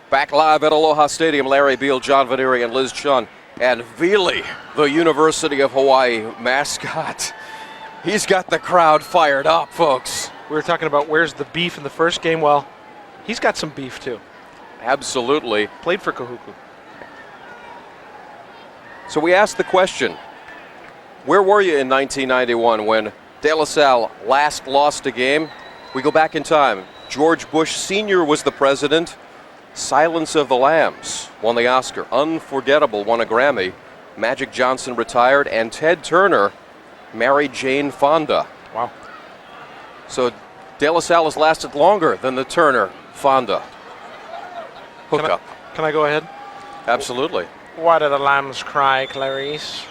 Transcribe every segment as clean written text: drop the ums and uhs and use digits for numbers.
Back live at Aloha Stadium, Larry Beal, John Vaneri, and Liz Chun. And Vili, the University of Hawaii mascot. He's got the crowd fired up, folks. We were talking about where's the beef in the first game. Well, he's got some beef too. Absolutely. Played for Kahuku. So we asked the question, where were you in 1991 when De La Salle last lost a game? We go back in time. George Bush Sr. was the president. Silence of the Lambs won the Oscar. Unforgettable won a Grammy. Magic Johnson retired, and Ted Turner married Jane Fonda. Wow. So De La Salle has lasted longer than the Turner-Fonda hookup. Can I go ahead? Absolutely. Why do the lambs cry, Clarice?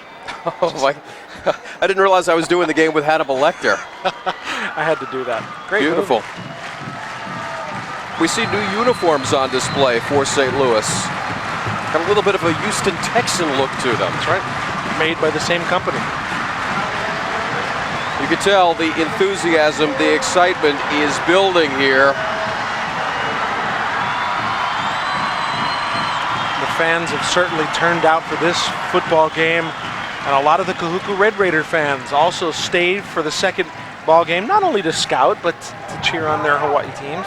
Oh my, I didn't realize I was doing the game with Hannibal Lecter. I had to do that. Great Beautiful. movie. We see new uniforms on display for St. Louis. Got a little bit of a Houston Texan look to them. That's right. Made by the same company. You can tell the enthusiasm, the excitement is building here. The fans have certainly turned out for this football game, and a lot of the Kahuku Red Raider fans also stayed for the second ball game, not only to scout, but to cheer on their Hawaii teams.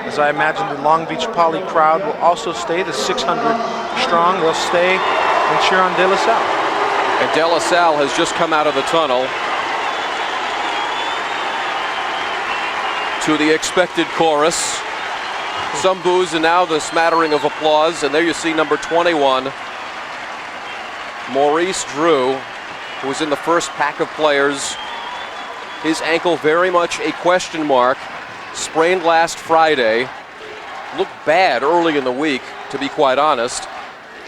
As I imagine the Long Beach Poly crowd will also stay, the 600 strong, they'll stay and cheer on De La Salle. And De La Salle has just come out of the tunnel to the expected chorus. Some boos and now the smattering of applause. And there you see number 21, Maurice Drew, who was in the first pack of players. His ankle very much a question mark. Sprained last Friday. Looked bad early in the week, to be quite honest.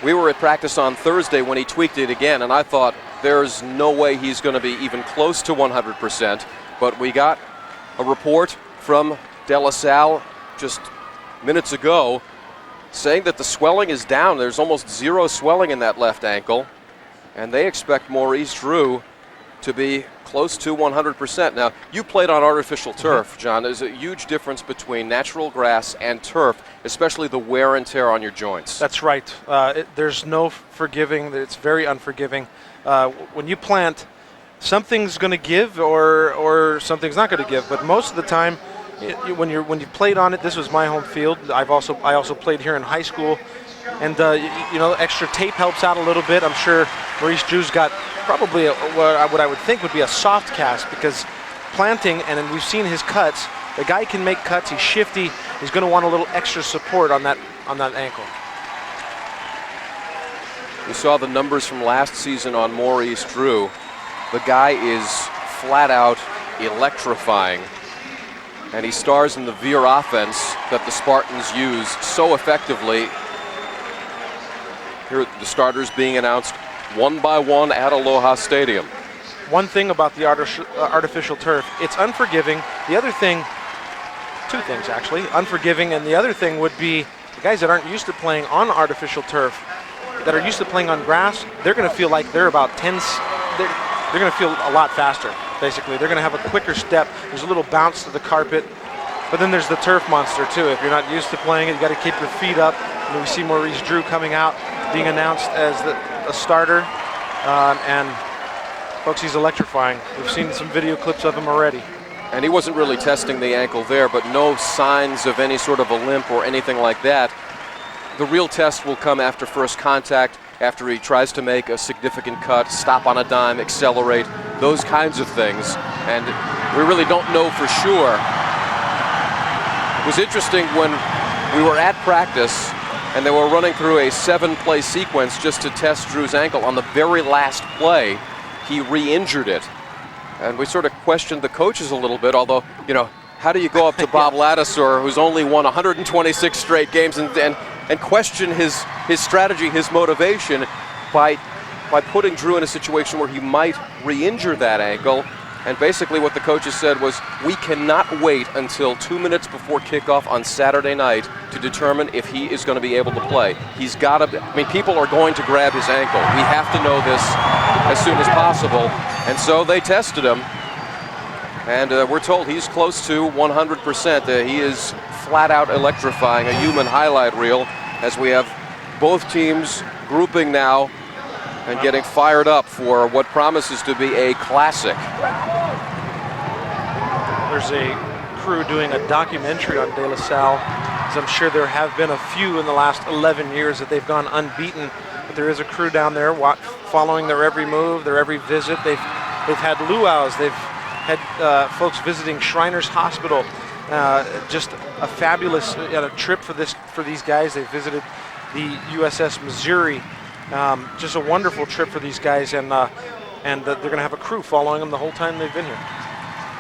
We were at practice on Thursday when he tweaked it again, and I thought there's no way he's going to be even close to 100%. But we got a report from De La Salle just minutes ago saying that the swelling is down. There's almost zero swelling in that left ankle, and they expect Maurice Drew to be close to 100%. Now, you played on artificial turf, John. There's a huge difference between natural grass and turf, especially the wear and tear on your joints. That's right. There's no forgiving. It's very unforgiving. When you plant, something's going to give or something's not going to give. But most of the time, when you played on it, this was my home field. I also played here in high school, and extra tape helps out a little bit. I'm sure Maurice Drew's got probably what I would think would be a soft cast, because planting, and we've seen his cuts. The guy can make cuts. He's shifty. He's going to want a little extra support on that ankle. We saw the numbers from last season on Maurice Drew. The guy is flat out electrifying, and he stars in the veer offense that the Spartans use so effectively. Here are the starters being announced one by one at Aloha Stadium. One thing about the artificial turf, it's unforgiving. The other thing, two things actually, unforgiving, and the other thing would be the guys that aren't used to playing on artificial turf, that are used to playing on grass, they're going to feel like they're about 10, they're going to feel a lot faster, basically. They're going to have a quicker step. There's a little bounce to the carpet. But then there's the turf monster, too. If you're not used to playing it, you got to keep your feet up. And we see Maurice Drew coming out, being announced as a starter. And folks, he's electrifying. We've seen some video clips of him already. And he wasn't really testing the ankle there, but no signs of any sort of a limp or anything like that. The real test will come after first contact, after he tries to make a significant cut, stop on a dime, accelerate, those kinds of things. And we really don't know for sure. It was interesting when we were at practice and they were running through a 7-play sequence just to test Drew's ankle. On the very last play, he re-injured it. And we sort of questioned the coaches a little bit, although, how do you go up to Bob Ladouceur, who's only won 126 straight games, and question his strategy, his motivation by putting Drew in a situation where he might re-injure that ankle. And basically what the coaches said was, we cannot wait until 2 minutes before kickoff on Saturday night to determine if he is going to be able to play. He's got to, people are going to grab his ankle. We have to know this as soon as possible. And so they tested him. And we're told he's close to 100%. He is flat out electrifying, a human highlight reel, as we have both teams grouping now and getting fired up for what promises to be a classic. There's a crew doing a documentary on De La Salle, as I'm sure there have been a few in the last 11 years that they've gone unbeaten. But there is a crew down there following their every move, their every visit. They've had luau's, they've had folks visiting Shriners Hospital. Just a fabulous trip for these guys. They visited the USS Missouri. Just a wonderful trip for these guys, and they're going to have a crew following them the whole time they've been here.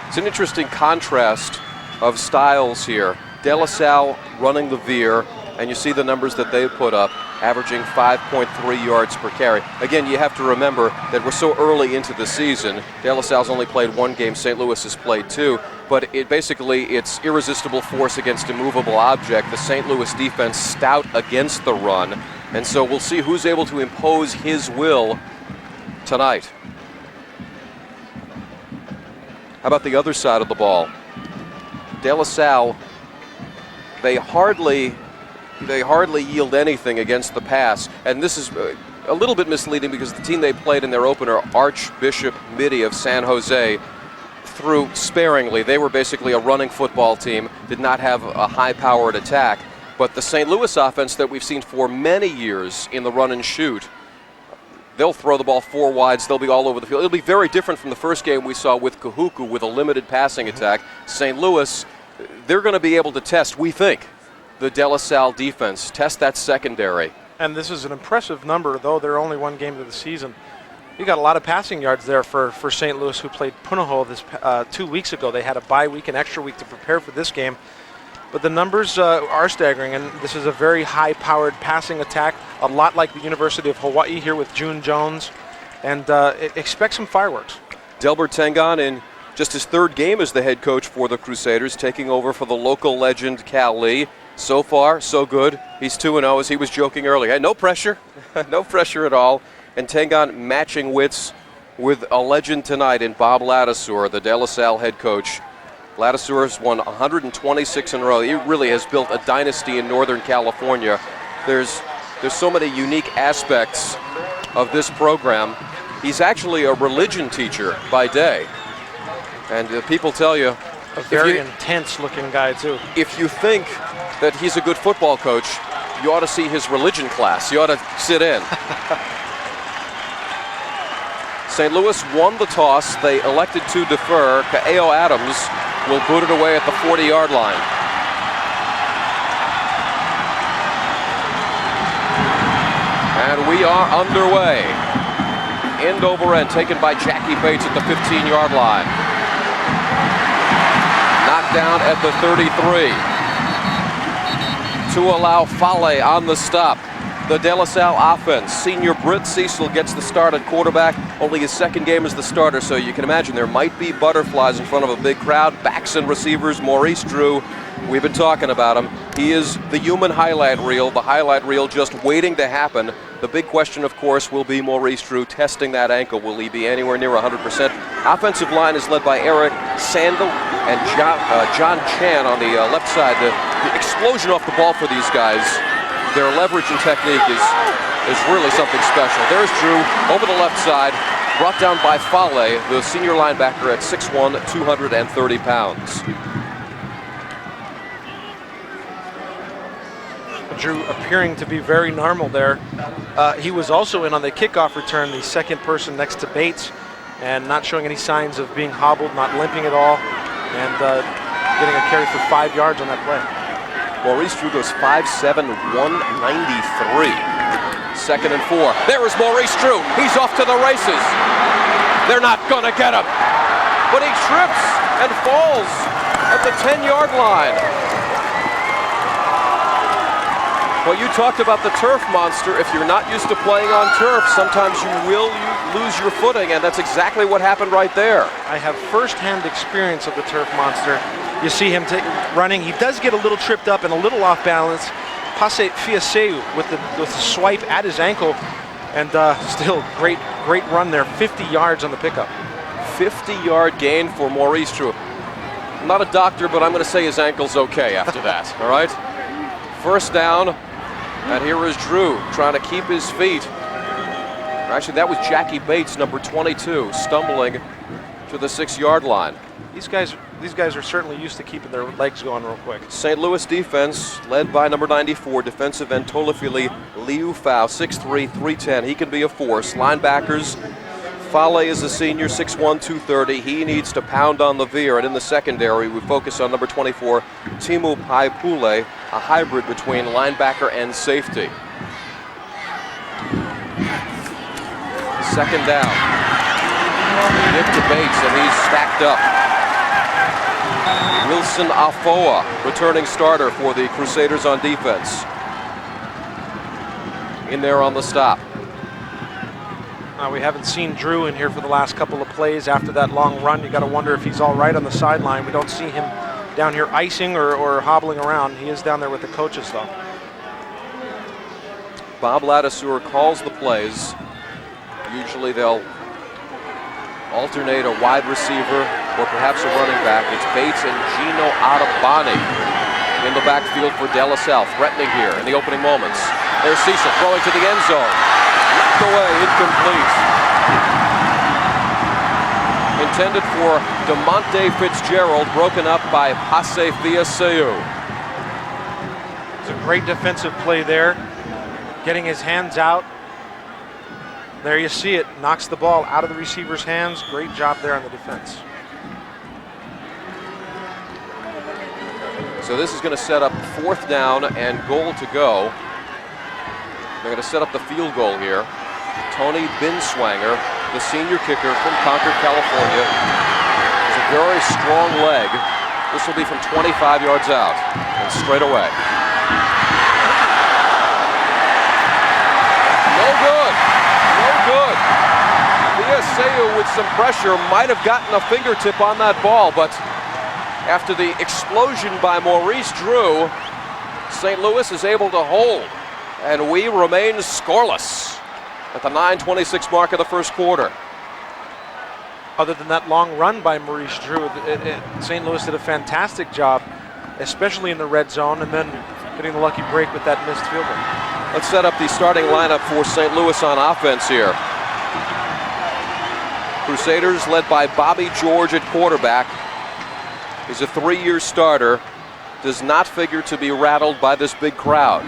It's an interesting contrast of styles here. De La Salle running the veer, and you see the numbers that they put up, averaging 5.3 yards per carry. Again, you have to remember that we're so early into the season. De La Salle's only played one game, St. Louis has played two, but it's irresistible force against immovable object. The St. Louis defense stout against the run, and so we'll see who's able to impose his will tonight. How about the other side of the ball? De La Salle, they hardly yield anything against the pass, and this is a little bit misleading because the team they played in their opener, Archbishop Mitty of San Jose, threw sparingly. They were basically a running football team, did not have a high-powered attack. But the St. Louis offense that we've seen for many years in the run and shoot, they'll throw the ball four wides, they'll be all over the field. It'll be very different from the first game we saw with Kahuku with a limited passing attack. St. Louis, they're going to be able to test, we think, the De La Salle defense, test that secondary. And this is an impressive number, though they're only one game of the season. You got a lot of passing yards there for St. Louis, who played Punahou 2 weeks ago. They had a bye week, an extra week to prepare for this game. But the numbers are staggering, and this is a very high-powered passing attack, a lot like the University of Hawaii here with June Jones, and expect some fireworks. Delbert Tengon in just his third game as the head coach for the Crusaders, taking over for the local legend Cal Lee. So far, so good. He's 2-0, as he was joking earlier. Hey, no pressure, no pressure at all. And Tengon matching wits with a legend tonight in Bob Ladouceur, the De La Salle head coach. Ladouceur has won 126 in a row. He really has built a dynasty in Northern California. There's so many unique aspects of this program. He's actually a religion teacher by day. And people tell you, a very intense-looking guy, too. If you think that he's a good football coach, you ought to see his religion class. You ought to sit in. St. Louis won the toss. They elected to defer. Kaeo Adams will boot it away at the 40-yard line. And we are underway. End over end, taken by Jackie Bates at the 15-yard line. Knocked down at the 33. To allow Fale on the stop. The De La Salle offense. Senior Britt Cecil gets the start at quarterback. Only his second game as the starter, so you can imagine there might be butterflies in front of a big crowd. Backs and receivers, Maurice Drew. We've been talking about him. He is the human highlight reel, the highlight reel just waiting to happen. The big question, of course, will be Maurice Drew testing that ankle. Will he be anywhere near 100%? Offensive line is led by Eric Sandel and John Chan on the left side. The explosion off the ball for these guys, their leverage and technique is really something special. There's Drew over the left side, brought down by Fale, the senior linebacker at 6'1", 230 pounds. Drew appearing to be very normal there. He was also in on the kickoff return, the second person next to Bates, and not showing any signs of being hobbled, not limping at all, and getting a carry for 5 yards on that play. Maurice Drew goes 5'7", 193. 2nd and 4. There is Maurice Drew. He's off to the races. They're not going to get him. But he trips and falls at the 10-yard line. Well, you talked about the turf monster. If you're not used to playing on turf, sometimes you will lose your footing, and that's exactly what happened right there. I have first-hand experience of the turf monster. You see him running. He does get a little tripped up and a little off balance. Pase Fiaseu with the swipe at his ankle, and still great run there. 50 yards on the pickup. 50-yard gain for Maurice Drew. I'm not a doctor, but I'm going to say his ankle's okay after that, all right? First down, and here is Drew trying to keep his feet. Actually, that was Jackie Bates, number 22, stumbling to the 6-yard line. These guys are certainly used to keeping their legs going real quick. St. Louis defense led by number 94, defensive end Tolafili Liufau, 6'3", 310. He can be a force. Linebackers, Fale is a senior, 6'1", 230. He needs to pound on the veer. And in the secondary, we focus on number 24, Timu Paipule, a hybrid between linebacker and safety. Second down. Give to Bates, and he's stacked up. Wilson Afoa, returning starter for the Crusaders on defense. In there on the stop. We haven't seen Drew in here for the last couple of plays after that long run. You got to wonder if he's all right on the sideline. We don't see him down here icing or hobbling around. He is down there with the coaches, though. Bob Ladouceur calls the plays. Usually they'll alternate a wide receiver or perhaps a running back. It's Bates and Gino Atabani in the backfield for De La Salle, threatening here in the opening moments. There's Cecil throwing to the end zone. Knocked away, incomplete. Intended for DeMonte Fitzgerald, broken up by Pase Fiaseu. It's a great defensive play there. Getting his hands out. There you see it, knocks the ball out of the receiver's hands. Great job there on the defense. So this is going to set up 4th down and goal to go. They're going to set up the field goal here. Tony Binswanger, the senior kicker from Concord, California, has a very strong leg. This will be from 25 yards out and straight away. No good. No good. Fiaseu with some pressure might have gotten a fingertip on that ball, but after the explosion by Maurice Drew, St. Louis is able to hold, and we remain scoreless at the 9:26 mark of the first quarter. Other than that long run by Maurice Drew, St. Louis did a fantastic job, especially in the red zone, and then getting the lucky break with that missed field goal. Let's set up the starting lineup for St. Louis on offense here. Crusaders led by Bobby George at quarterback. He's a 3-year starter. Does not figure to be rattled by this big crowd.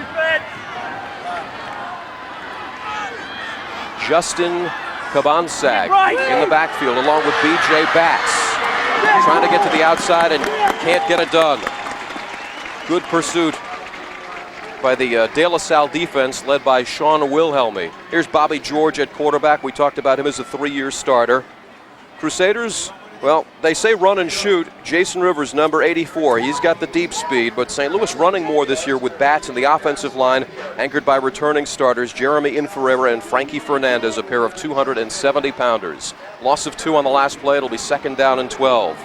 Justin Kabansag in the backfield along with B.J. Batts. Trying to get to the outside and can't get it done. Good pursuit by the De La Salle defense led by Sean Wilhelmy. Here's Bobby George at quarterback. We talked about him as a 3-year starter. Crusaders, well, they say run and shoot. Jason Rivers, number 84, he's got the deep speed, but St. Louis running more this year with bats in the offensive line, anchored by returning starters Jeremy Inferreira and Frankie Fernandez, a pair of 270-pounders. Loss of 2 on the last play. It'll be 2nd down and 12.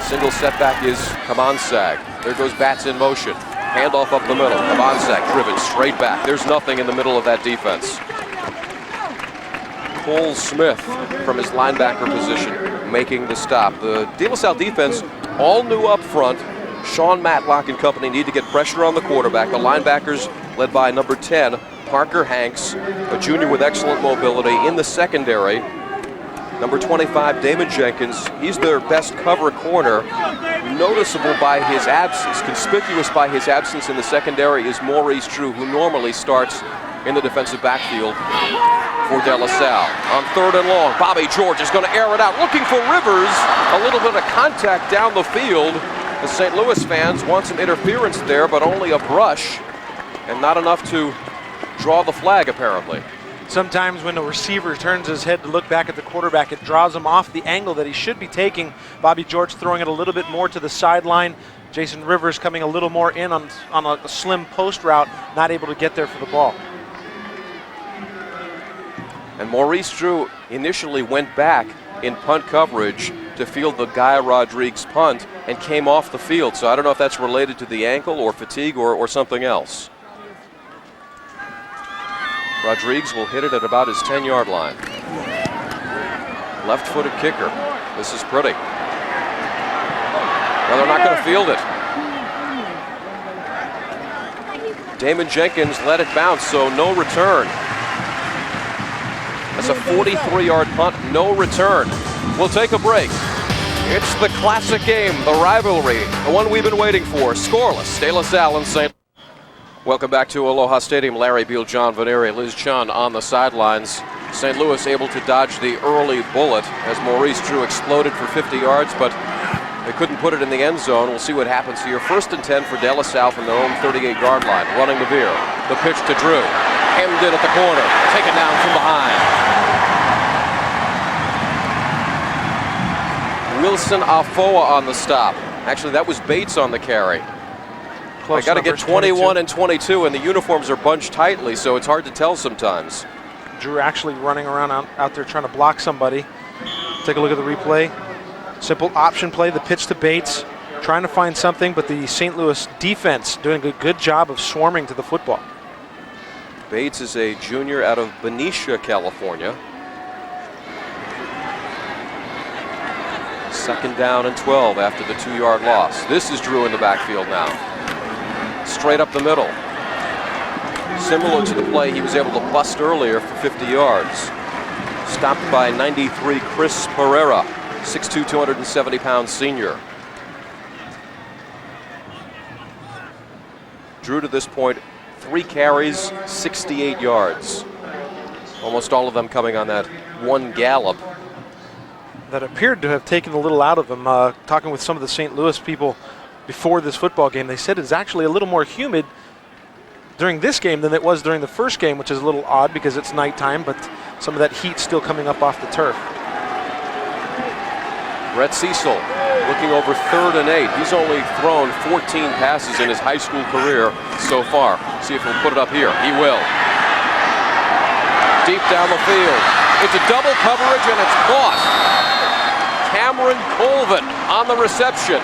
Single setback is Kabansag. There goes Bats in motion. Handoff up the middle. Kabansag driven straight back. There's nothing in the middle of that defense. Cole Smith from his linebacker position making the stop. The De La Salle defense all new up front. Sean Matlock and company need to get pressure on the quarterback. The linebackers led by number 10, Parker Hanks, a junior with excellent mobility. In the secondary, number 25, Damon Jenkins. He's their best cover corner. Noticeable by his absence, conspicuous by his absence in the secondary is Maurice Drew, who normally starts in the defensive backfield for De La Salle. On 3rd and long, Bobby George is going to air it out, looking for Rivers. A little bit of contact down the field. The St. Louis fans want some interference there, but only a brush and not enough to draw the flag, apparently. Sometimes when a receiver turns his head to look back at the quarterback, it draws him off the angle that he should be taking. Bobby George throwing it a little bit more to the sideline. Jason Rivers coming a little more in on a slim post route, not able to get there for the ball. And Maurice Drew initially went back in punt coverage to field the Guy Rodriguez punt and came off the field. So I don't know if that's related to the ankle or fatigue or something else. Rodriguez will hit it at about his 10-yard line. Left-footed kicker. This is pretty. No, they're not going to field it. Damon Jenkins let it bounce, so no return. That's a 43-yard punt, no return. We'll take a break. It's the classic game, the rivalry, the one we've been waiting for. Scoreless, De La Salle and St. Welcome back to Aloha Stadium. Larry Beal, John Vanieri, Liz Chun on the sidelines. St. Louis able to dodge the early bullet as Maurice Drew exploded for 50 yards, but they couldn't put it in the end zone. We'll see what happens here. 1st and 10 for De La Salle from their own 38-yard line. Running the veer. The pitch to Drew. Hemmed in at the corner. Taken down from behind. Wilson Afoa on the stop. Actually, that was Bates on the carry. I got to get 21 and 22, and the uniforms are bunched tightly, so it's hard to tell sometimes. Drew actually running around out there trying to block somebody. Take a look at the replay. Simple option play, the pitch to Bates, trying to find something, but the St. Louis defense doing a good job of swarming to the football. Bates is a junior out of Benicia, California. 2nd down and 12 after the 2-yard loss. This is Drew in the backfield now. Straight up the middle. Similar to the play he was able to bust earlier for 50 yards. Stopped by 93 Chris Pereira, 6'2", 270-pound senior. Drew to this point, 3 carries, 68 yards. Almost all of them coming on that one gallop. That appeared to have taken a little out of him. Talking with some of the St. Louis people before this football game, they said it's actually a little more humid during this game than it was during the first game, which is a little odd because it's nighttime, but some of that heat still coming up off the turf. Brett Cecil looking over 3rd and 8. He's only thrown 14 passes in his high school career so far. See if he'll put it up here. He will. Deep down the field. It's a double coverage and it's caught. Cameron Colvin on the reception.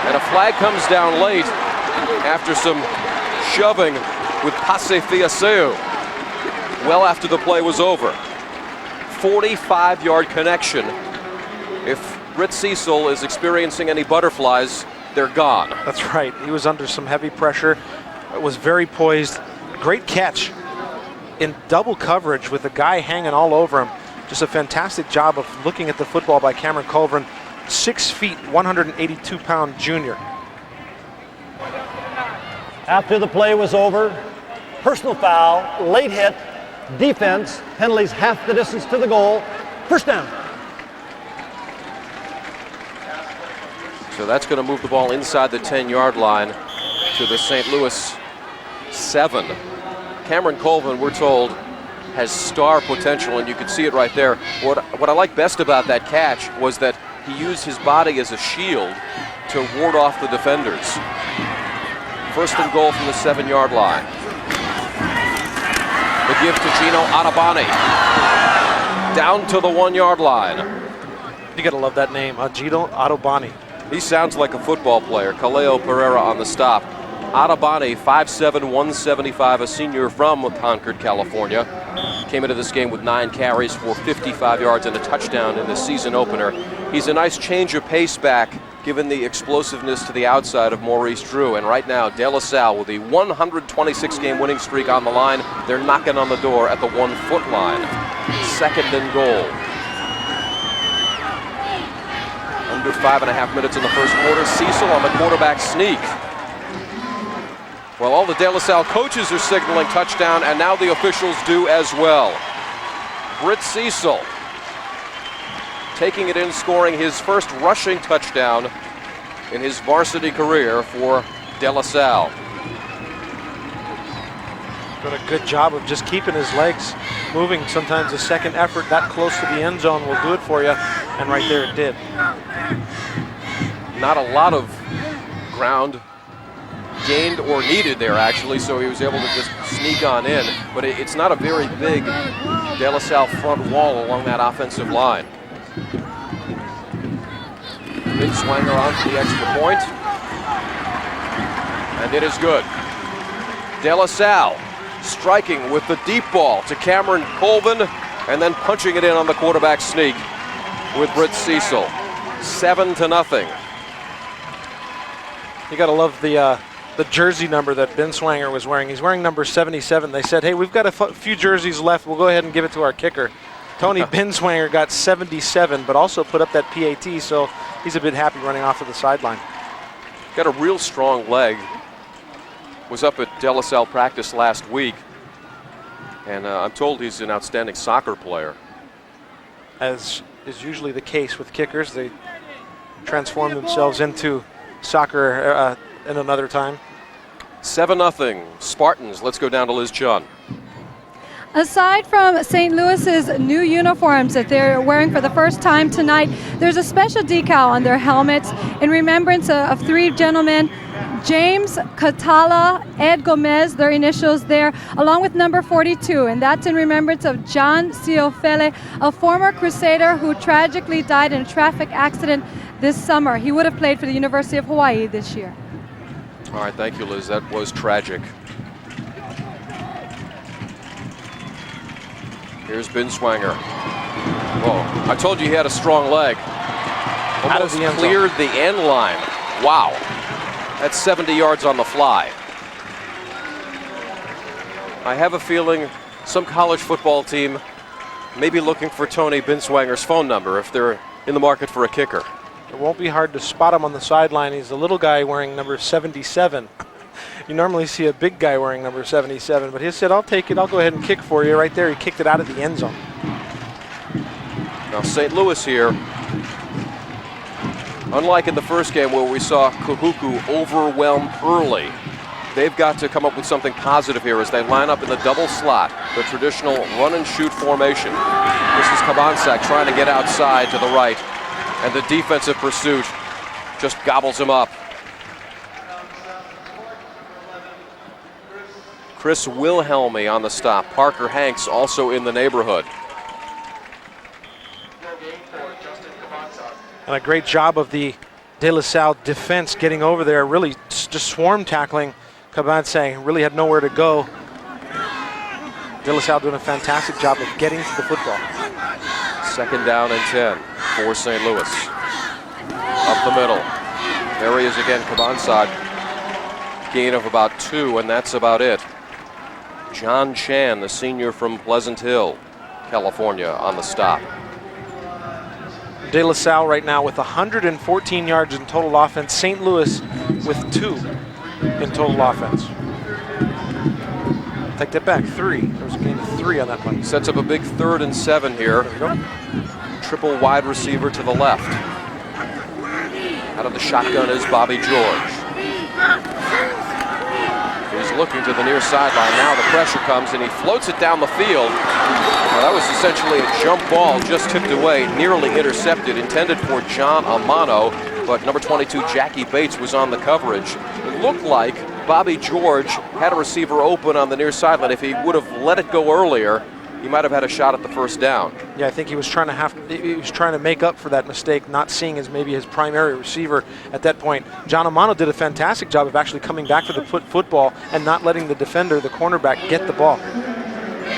And a flag comes down late after some shoving with Pase Fiaseu. Well after the play was over. 45-yard connection. If Britt Cecil is experiencing any butterflies, they're gone. That's right. He was under some heavy pressure. It was very poised. Great catch in double coverage with the guy hanging all over him. Just a fantastic job of looking at the football by Cameron Colvin, 6 feet, 182-pound junior. After the play was over, personal foul, late hit, defense, penalties half the distance to the goal, 1st down. So that's going to move the ball inside the 10-yard line to the St. Louis 7. Cameron Colvin, we're told, has star potential, and you can see it right there. What I like best about that catch was that he used his body as a shield to ward off the defenders. 1st and goal from the 7-yard line. The give to Gino Adobani. Down to the 1-yard line. You gotta love that name, Gino Adobani. He sounds like a football player. Kaleo Pereira on the stop. Adobani, 5'7", 175, a senior from Concord, California. Came into this game with 9 carries for 55 yards and a touchdown in the season opener. He's a nice change of pace back, given the explosiveness to the outside of Maurice Drew. And right now, De La Salle with the 126-game winning streak on the line. They're knocking on the door at the 1-foot line. 2nd and goal. Under 5.5 minutes in the first quarter. Cecil on the quarterback sneak. Well, all the De La Salle coaches are signaling touchdown, and now the officials do as well. Britt Cecil taking it in, scoring his first rushing touchdown in his varsity career for De La Salle. Done a good job of just keeping his legs moving. Sometimes a second effort that close to the end zone will do it for you, and right there it did. Not a lot of ground gained or needed there, actually, so he was able to just sneak on in. But it's not a very big De La Salle front wall along that offensive line. Big Swanger on for the extra point. And it is good. De La Salle striking with the deep ball to Cameron Colvin and then punching it in on the quarterback sneak with Britt Cecil. 7-0. You got to love the jersey number that Ben Swanger was wearing. He's wearing number 77. They said, hey, we've got a few jerseys left. We'll go ahead and give it to our kicker. Tony Binswanger got 77, but also put up that PAT, so he's a bit happy running off to the sideline. Got a real strong leg. Was up at DLS practice last week, and I'm told he's an outstanding soccer player. As is usually the case with kickers, they transform themselves into soccer in another time. 7-0 Spartans. Let's go down to Liz Chun. Aside from St. Louis's new uniforms that they're wearing for the first time tonight, there's a special decal on their helmets in remembrance of three gentlemen, James Catala, Ed Gomez, their initials there, along with number 42, and that's in remembrance of John Ciofele, a former Crusader who tragically died in a traffic accident this summer. He would have played for the University of Hawaii this year. All right, thank you, Liz. That was tragic. Here's Binswanger. Oh, I told you he had a strong leg. Almost cleared the end line. Wow. That's 70 yards on the fly. I have a feeling some college football team may be looking for Tony Binswanger's phone number if they're in the market for a kicker. It won't be hard to spot him on the sideline. He's a little guy wearing number 77. You normally see a big guy wearing number 77, but he said, I'll take it. I'll go ahead and kick for you. Right there, he kicked it out of the end zone. Now St. Louis here, unlike in the first game where we saw Kahuku overwhelm early, they've got to come up with something positive here as they line up in the double slot, the traditional run and shoot formation. This is Kabansak trying to get outside to the right, and the defensive pursuit just gobbles him up. Chris Wilhelmy on the stop. Parker Hanks also in the neighborhood. And a great job of the De La Salle defense getting over there, really just swarm tackling Kabansak. Really had nowhere to go. De La Salle doing a fantastic job of getting to the football. 2nd down and 10 for St. Louis. Up the middle. There he is again, Kabansak. Gain of about 2, and that's about it. John Chan, the senior from Pleasant Hill, California, on the stop. De La Salle right now with 114 yards in total offense. St. Louis with 2 in total offense. Take that back, 3. There was a gain of 3 on that one. Sets up a big 3rd and 7 here. There we go. Triple wide receiver to the left. Out of the shotgun is Bobby George. He's looking to the near sideline. Now the pressure comes and he floats it down the field. Now that was essentially a jump ball, just tipped away, nearly intercepted, intended for John Amano, but number 22, Jackie Bates, was on the coverage. It looked like Bobby George had a receiver open on the near sideline. If he would have let it go earlier, he might have had a shot at the first down. Yeah, I think he was trying to make up for that mistake, not seeing as maybe his primary receiver at that point. John Amano did a fantastic job of actually coming back for the football and not letting the defender, the cornerback, get the ball.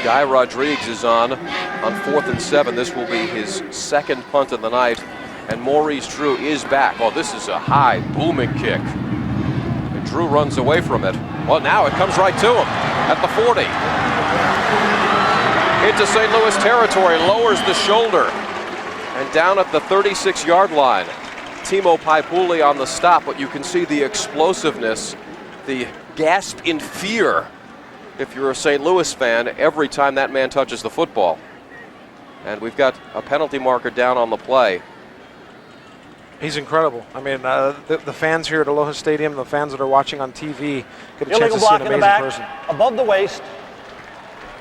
Guy Rodriguez is on 4th and 7. This will be his 2nd punt of the night, and Maurice Drew is back. Oh, this is a high, booming kick. And Drew runs away from it. Well, now it comes right to him at the 40. Into St. Louis territory, lowers the shoulder, and down at the 36-yard line. Timo Paipuli on the stop, but you can see the explosiveness, the gasp in fear, if you're a St. Louis fan, every time that man touches the football. And we've got a penalty marker down on the play. He's incredible. I mean, the fans here at Aloha Stadium, the fans that are watching on TV, get a chance to see an amazing person. Above the waist,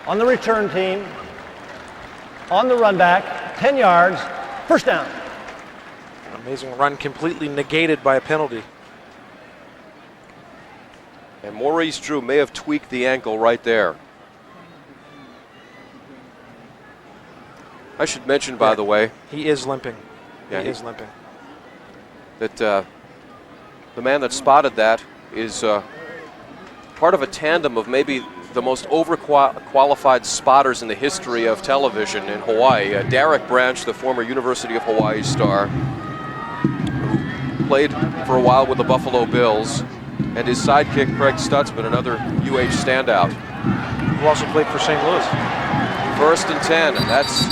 on the return team, on the run back, 10 yards, 1st down. An amazing run, completely negated by a penalty. And Maurice Drew may have tweaked the ankle right there. I should mention, by the way, he is limping. Yeah, he is limping. That the man that spotted that is part of a tandem of maybe the most overqualified spotters in the history of television in Hawaii. Derek Branch, the former University of Hawaii star, played for a while with the Buffalo Bills. And his sidekick, Craig Stutzman, another UH standout. Who also played for St. Louis. 1st and 10, that's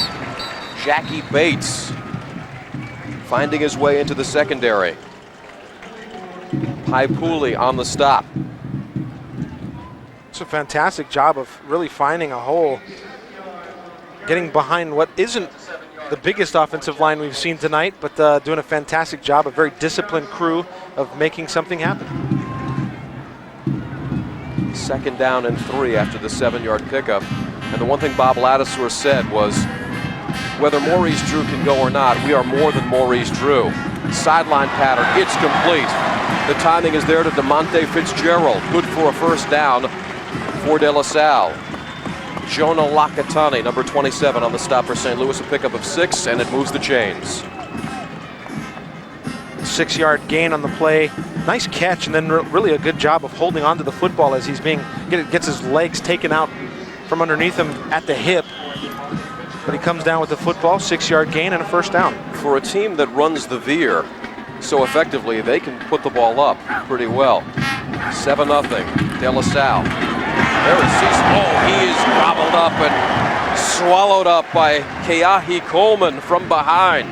Jackie Bates finding his way into the secondary. Paipuli on the stop. It's a fantastic job of really finding a hole, getting behind what isn't the biggest offensive line we've seen tonight, but doing a fantastic job, a very disciplined crew of making something happen. 2nd down and 3 after the 7-yard pickup. And the one thing Bob Ladouceur said was, whether Maurice Drew can go or not, we are more than Maurice Drew. Sideline pattern, it's complete. The timing is there to DeMonte Fitzgerald. Good for a 1st down for De La Salle. Jonah Lakatani, number 27 on the stop for St. Louis, a pickup of 6, and it moves the chains. 6-yard gain on the play. Nice catch, and then really a good job of holding onto the football as he's gets his legs taken out from underneath him at the hip. But he comes down with the football, 6-yard gain and a 1st down. For a team that runs the veer so effectively, they can put the ball up pretty well. 7-0, De La Salle. There is Cecil. Oh, he is gobbled up and swallowed up by Keahi Coleman from behind.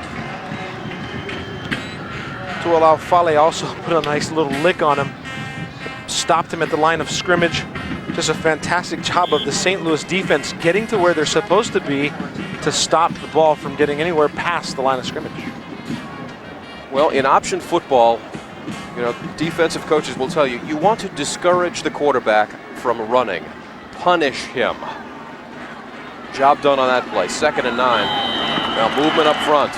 Tuolau Fale also put a nice little lick on him. Stopped him at the line of scrimmage. Just a fantastic job of the St. Louis defense getting to where they're supposed to be to stop the ball from getting anywhere past the line of scrimmage. Well, in option football, you know, defensive coaches will tell you, you want to discourage the quarterback from running. Punish him. Job done on that play. 2nd and 9. Now movement up front.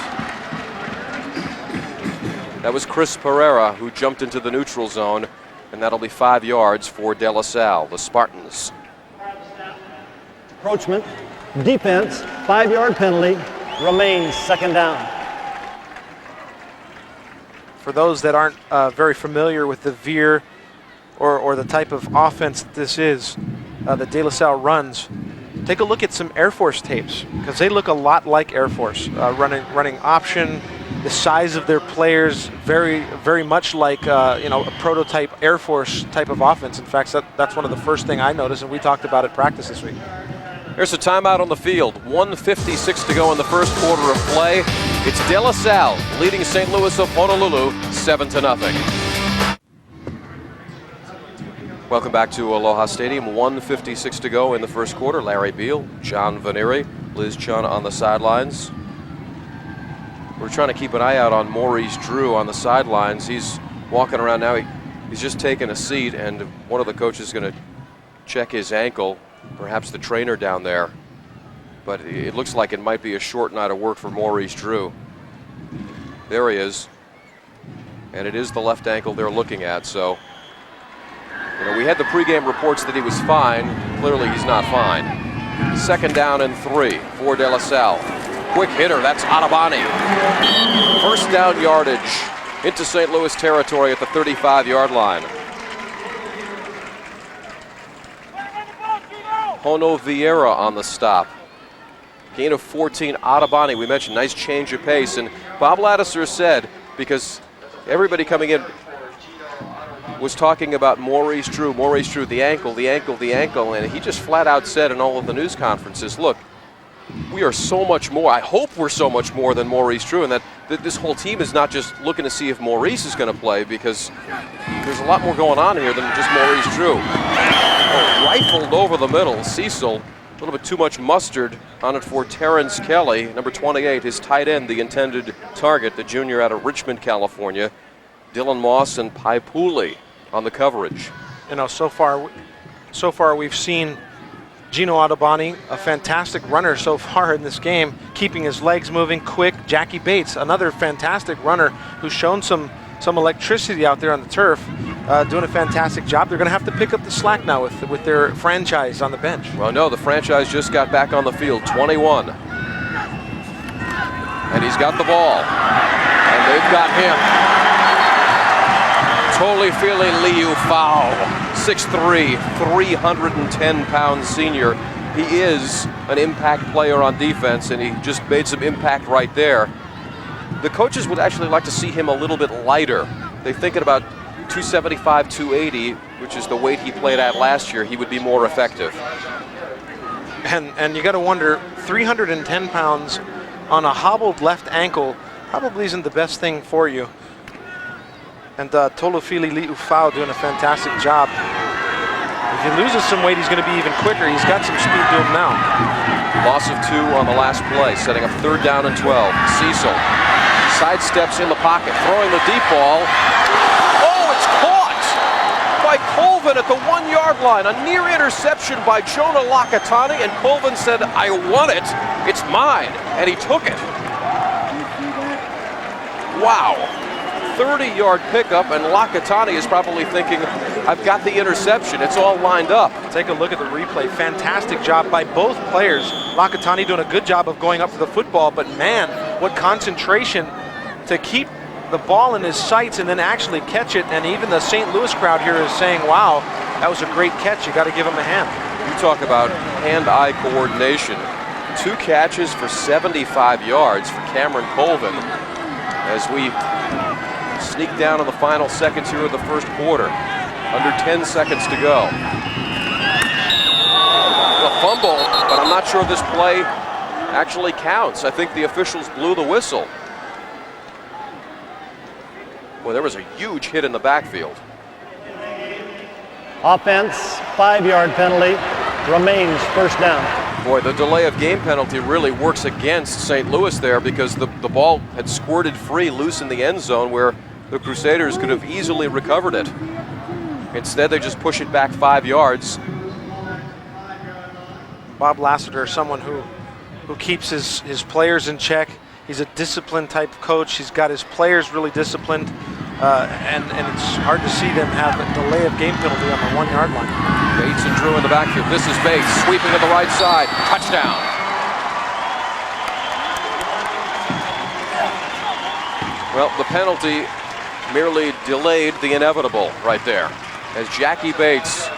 That was Chris Pereira who jumped into the neutral zone, and that'll be 5 yards for De La Salle, the Spartans. Encroachment, defense, 5-yard penalty, remains 2nd down. For those that aren't very familiar with the veer or the type of offense that this is, that De La Salle runs, take a look at some Air Force tapes, because they look a lot like Air Force, running option. The size of their players, very, very much like a prototype Air Force type of offense. In fact, that's one of the first thing I noticed, and we talked about at practice this week. There's a timeout on the field. 1:56 to go in the 1st quarter of play. It's De La Salle leading St. Louis of Honolulu 7-0. Welcome back to Aloha Stadium. 1:56 to go in the 1st quarter. Larry Beal, John Vanieri, Liz Chun on the sidelines. We're trying to keep an eye out on Maurice Drew on the sidelines. He's walking around now. He's just taken a seat, and one of the coaches is going to check his ankle, perhaps the trainer down there. But it looks like it might be a short night of work for Maurice Drew. There he is. And it is the left ankle they're looking at, so we had the pregame reports that he was fine. Clearly he's not fine. 2nd down and 3 for De La Salle. Quick hitter, that's Atabani. 1st down yardage into St. Louis territory at the 35-yard line. Hono Vieira on the stop. Gain of 14, Atabani. We mentioned nice change of pace, and Bob Ladouceur said, because everybody coming in was talking about Maurice Drew, the ankle, and he just flat out said in all of the news conferences, look, we are so much more, I hope we're so much more than Maurice Drew, and that this whole team is not just looking to see if Maurice is going to play, because there's a lot more going on here than just Maurice Drew. Oh, rifled over the middle, Cecil, a little bit too much mustard on it for Terrence Kelly, number 28, his tight end, the intended target, the junior out of Richmond, California. Dylan Moss and Paipuli on the coverage. So far we've seen Gino Atabani, a fantastic runner so far in this game, keeping his legs moving quick. Jackie Bates, another fantastic runner who's shown some electricity out there on the turf, doing a fantastic job. They're going to have to pick up the slack now with their franchise on the bench. Well, no, the franchise just got back on the field, 21. And he's got the ball. And they've got him. Tolifili Liu Fao, 6'3", 310-pound senior. He is an impact player on defense, and he just made some impact right there. The coaches would actually like to see him a little bit lighter. They think at about 275, 280, which is the weight he played at last year, he would be more effective. And you got to wonder, 310 pounds on a hobbled left ankle probably isn't the best thing for you. And Tolofili Liufau doing a fantastic job. If he loses some weight, he's going to be even quicker. He's got some speed to him now. Loss of 2 on the last play, setting up 3rd down and 12. Cecil sidesteps in the pocket, throwing the deep ball. Oh, it's caught by Colvin at the 1-yard line. A near interception by Jonah Lakatani, and Colvin said, "I want it, it's mine," and he took it. Wow. 30-yard pickup, and Lakatani is probably thinking, I've got the interception, it's all lined up. Take a look at the replay. Fantastic job by both players. Lakatani doing a good job of going up for the football, but man, what concentration to keep the ball in his sights and then actually catch it. And even the St. Louis crowd here is saying, wow, that was a great catch. You got to give him a hand. You talk about hand-eye coordination. 2 catches for 75 yards for Cameron Colvin as we sneak down in the final seconds here of the first quarter. Under 10 seconds to go. A fumble, but I'm not sure this play actually counts. I think the officials blew the whistle. Well, there was a huge hit in the backfield. Offense, 5-yard penalty, remains 1st down. Boy, the delay of game penalty really works against St. Louis there, because the ball had squirted free loose in the end zone where the Crusaders could have easily recovered it. Instead, they just push it back 5 yards. Bob Lassiter, someone who keeps his players in check. He's a disciplined type coach. He's got his players really disciplined. And it's hard to see them have a delay of game penalty on the 1-yard line. Bates and Drew in the backfield. This is Bates sweeping to the right side. Touchdown. Well, the penalty merely delayed the inevitable right there, as Jackie Bates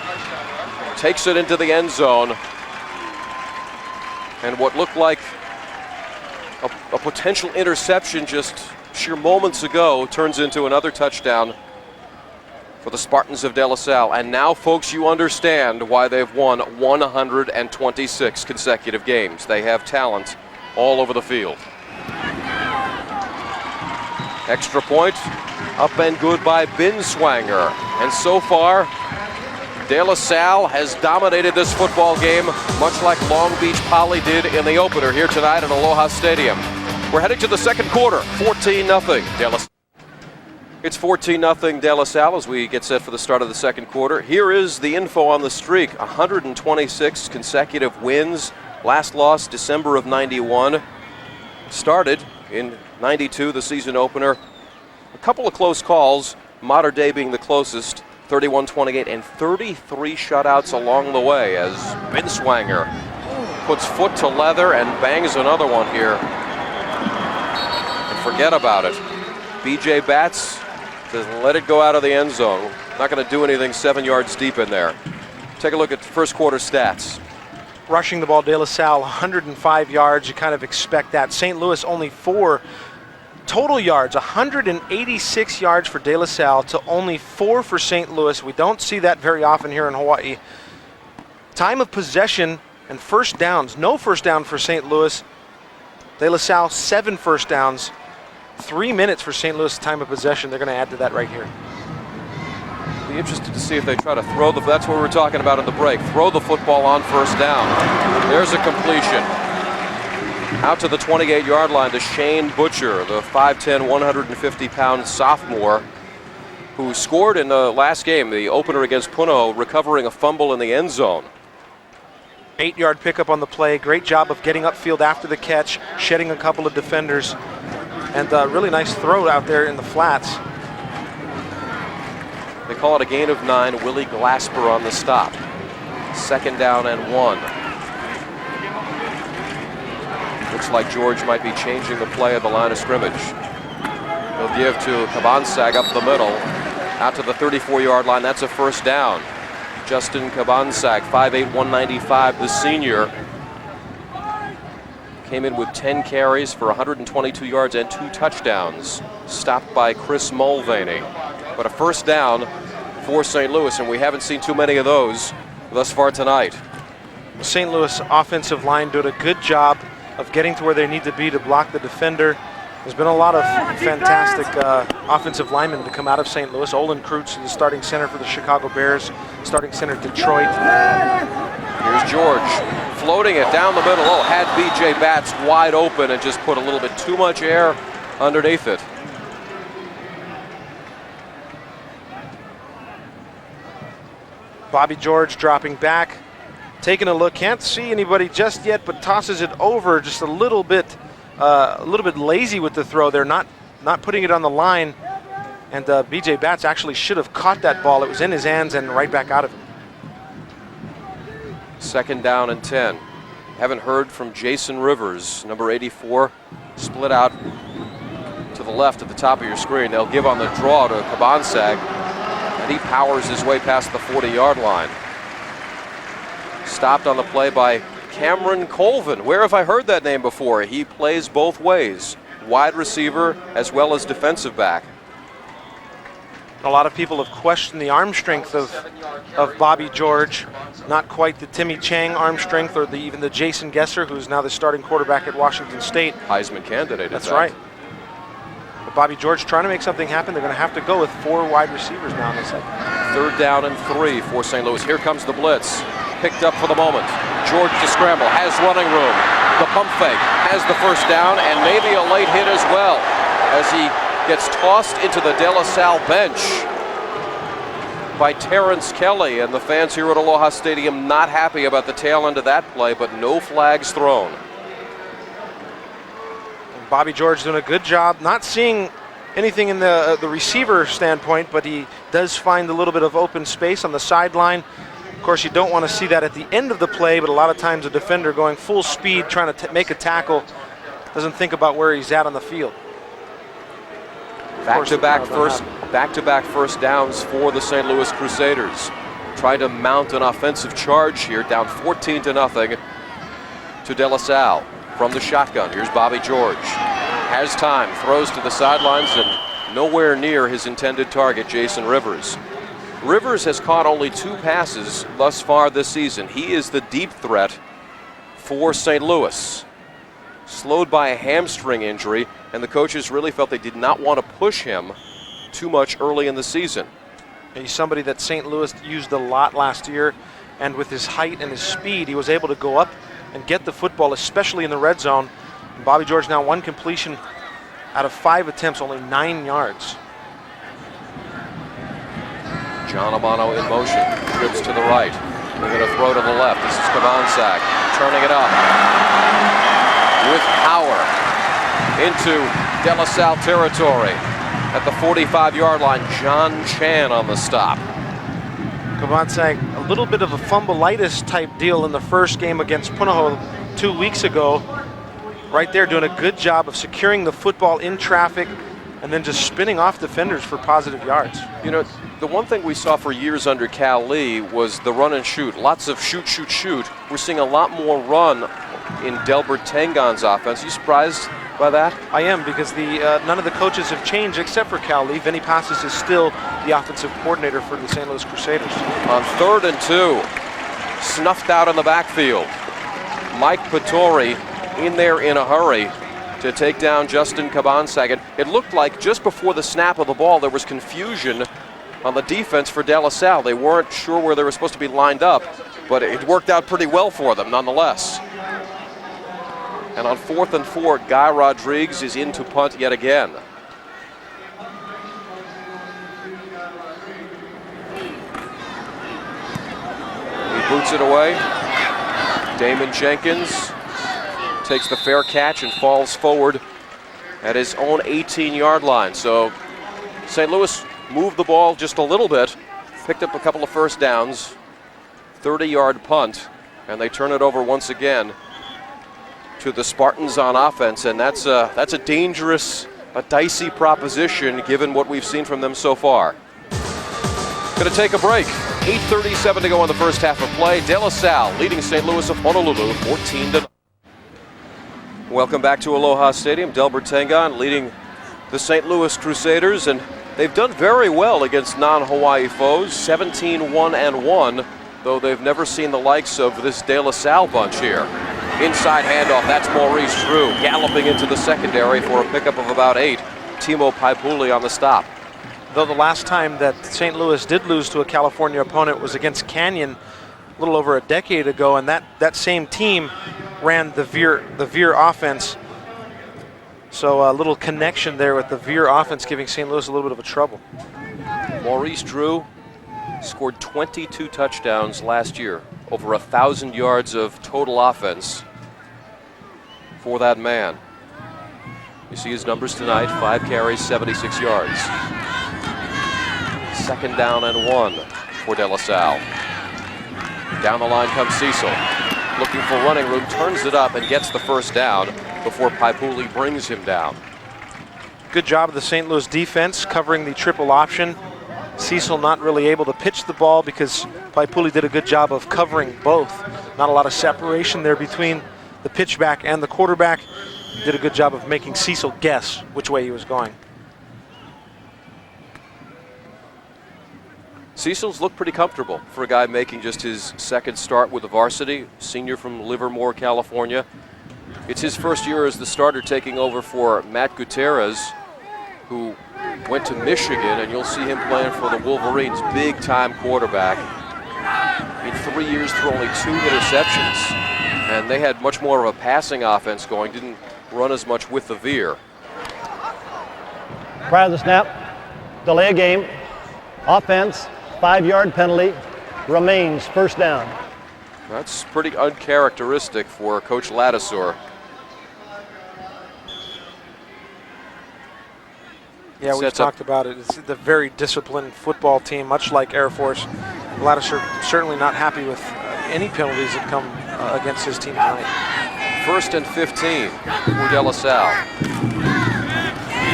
takes it into the end zone, and what looked like a potential interception just sheer moments ago turns into another touchdown for the Spartans of De La Salle. And now, folks, you understand why they've won 126 consecutive games. They have talent all over the field. Extra point, up and good by Swanger. And so far, De La Salle has dominated this football game, much like Long Beach Poly did in the opener here tonight at Aloha Stadium. We're heading to the second quarter, 14-0 De La Salle. It's 14-0 De La Salle as we get set for the start of the second quarter. Here is the info on the streak. 126 consecutive wins. Last loss December of 91. Started in 92, the season opener. A couple of close calls, Mater Dei being the closest, 31-28, and 33 shutouts along the way as Swanger puts foot to leather and bangs another one here. And forget about it. BJ Batts says, let it go out of the end zone. Not going to do anything 7 yards deep in there. Take a look at the first quarter stats. Rushing the ball, De La Salle, 105 yards. You kind of expect that. St. Louis only 4. Total yards, 186 yards for De La Salle to only 4 for St. Louis. We don't see that very often here in Hawaii. Time of possession and first downs. No first down for St. Louis. De La Salle, 7 first downs. 3 minutes for St. Louis time of possession. They're going to add to that right here. Be interested to see if they try to throw that's what we were talking about in the break. Throw the football on first down. There's a completion. Out to the 28-yard line to Shane Butcher, the 5'10", 150-pound sophomore who scored in the last game, the opener against Puno, recovering a fumble in the end zone. 8-yard pickup on the play. Great job of getting upfield after the catch, shedding a couple of defenders, and a really nice throw out there in the flats. They call it a gain of 9. Willie Glasper on the stop. 2nd down and 1. Looks like George might be changing the play at the line of scrimmage. He'll give to Kabansag up the middle. Out to the 34-yard line. That's a first down. Justin Kabansag, 5'8", 195, the senior. came in with 10 carries for 122 yards and 2 touchdowns, stopped by Chris Mulvaney. But a first down for St. Louis, and we haven't seen too many of those thus far tonight. The St. Louis offensive line doing a good job of getting to where they need to be to block the defender. There's been a lot of fantastic offensive linemen to come out of St. Louis. Olin Kreutz, the starting center for the Chicago Bears, starting center Detroit. Here's George, floating it down the middle. Oh, had B.J. Batts wide open and just put a little bit too much air underneath it. Bobby George dropping back, taking a look. Can't see anybody just yet, but tosses it over just a little bit lazy with the throw there, not putting it on the line. And B.J. Batts actually should have caught that ball. It was in his hands and right back out of it. Second down and 10. Haven't heard from Jason Rivers, number 84, split out to the left at the top of your screen. They'll give on the draw to Cabansag, and he powers his way past the 40-yard line. Stopped on the play by Cameron Colvin. Where have I heard that name before? He plays both ways, wide receiver as well as defensive back. A lot of people have questioned the arm strength of Bobby George. Not quite the Timmy Chang arm strength or even the Jason Gesser, who's now the starting quarterback at Washington State. Heisman candidate. That's right. But Bobby George trying to make something happen. They're going to have to go with 4 wide receivers now in the second. Third down and 3 for St. Louis. Here comes the blitz. Picked up for the moment. George to scramble, has running room. The pump fake has the first down and maybe a late hit as well as he gets tossed into the De La Salle bench by Terrence Kelly, and the fans here at Aloha Stadium not happy about the tail end of that play, but no flags thrown. And Bobby George doing a good job, not seeing anything in the receiver standpoint, but he does find a little bit of open space on the sideline. Of course, you don't want to see that at the end of the play, but a lot of times a defender going full speed trying to make a tackle doesn't think about where he's at on the field. Back-to-back first downs for the St. Louis Crusaders. Trying to mount an offensive charge here, down 14-0 to De La Salle from the shotgun. Here's Bobby George. Has time, throws to the sidelines, and nowhere near his intended target, Jason Rivers. Rivers has caught only 2 passes thus far this season. He is the deep threat for St. Louis. Slowed by a hamstring injury, and the coaches really felt they did not want to push him too much early in the season. He's somebody that St. Louis used a lot last year, and with his height and his speed, he was able to go up and get the football, especially in the red zone. And Bobby George now 1 completion out of 5 attempts, only 9 yards. John Amano in motion, trips to the right. They're going to throw to the left. This is Cabansag, turning it up with power into De La Salle territory. At the 45-yard line, John Chan on the stop. Cabansag, a little bit of a fumbleitis type deal in the first game against Punahou 2 weeks ago. Right there doing a good job of securing the football in traffic and then just spinning off defenders for positive yards. You know, the one thing we saw for years under Cal Lee was the run and shoot. Lots of shoot, shoot, shoot. We're seeing a lot more run in Delbert Tangon's offense. Are you surprised by that? I am, because none of the coaches have changed except for Cal Lee. Vinny Passes is still the offensive coordinator for the St. Louis Crusaders. On 3rd and 2, snuffed out in the backfield. Mike Pittori in there in a hurry to take down Justin Cabansag. It looked like just before the snap of the ball there was confusion on the defense for De La Salle. They weren't sure where they were supposed to be lined up, but it worked out pretty well for them nonetheless. And on 4th and 4, Guy Rodriguez is in to punt yet again. He boots it away. Damon Jenkins takes the fair catch and falls forward at his own 18-yard line. So St. Louis moved the ball just a little bit, picked up a couple of first downs, 30-yard punt, and they turn it over once again to the Spartans on offense, and that's a dangerous, a dicey proposition given what we've seen from them so far. Going to take a break. 8:37 to go in the first half of play. De La Salle leading St. Louis of Honolulu 14-0. Welcome back to Aloha Stadium. Delbert Tengon leading the St. Louis Crusaders, and they've done very well against non-Hawaii foes, 17-1-1, though they've never seen the likes of this De La Salle bunch here. Inside handoff, that's Maurice Drew galloping into the secondary for a pickup of about 8. Timo Paipuli on the stop. Though the last time that St. Louis did lose to a California opponent was against Canyon a little over a decade ago, and that same team ran the veer offense. So a little connection there with the veer offense giving St. Louis a little bit of a trouble. Maurice Drew scored 22 touchdowns last year, over 1,000 yards of total offense for that man. You see his numbers tonight, 5 carries, 76 yards. 2nd down and 1 for De La Salle. Down the line comes Cecil, looking for running room, turns it up and gets the 1st down before Paipuli brings him down. Good job of the St. Louis defense covering the triple option. Cecil not really able to pitch the ball because Paipuli did a good job of covering both. Not a lot of separation there between the pitchback and the quarterback. Did a good job of making Cecil guess which way he was going. Cecil's looked pretty comfortable for a guy making just his 2nd start with the varsity, senior from Livermore, California. It's his 1st year as the starter, taking over for Matt Gutierrez, who went to Michigan, and you'll see him playing for the Wolverines, big-time quarterback. In 3 years, threw only 2 interceptions, and they had much more of a passing offense going, didn't run as much with the veer. Prior to the snap, delay a game, offense, 5-yard penalty, remains 1st down. That's pretty uncharacteristic for Coach Ladouceur. Yeah, we've talked about it. It's the very disciplined football team, much like Air Force. Ladouceur certainly not happy with any penalties that come against his team tonight. 1st and 15 for De La Salle.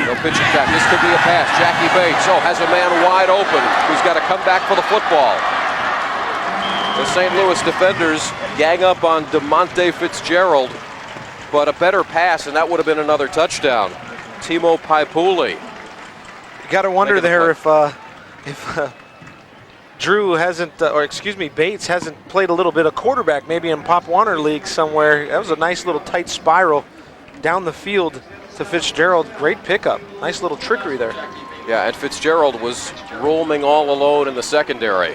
No pitching back. This could be a pass. Jackie Bates, has a man wide open who's got to come back for the football. The St. Louis defenders gang up on DeMonte Fitzgerald, but a better pass, and that would have been another touchdown. Timo Paipuli. You got to wonder there if Drew hasn't, Bates hasn't played a little bit of quarterback, maybe in Pop Warner League somewhere. That was a nice little tight spiral down the field to Fitzgerald. Great pickup. Nice little trickery there. Yeah, and Fitzgerald was roaming all alone in the secondary.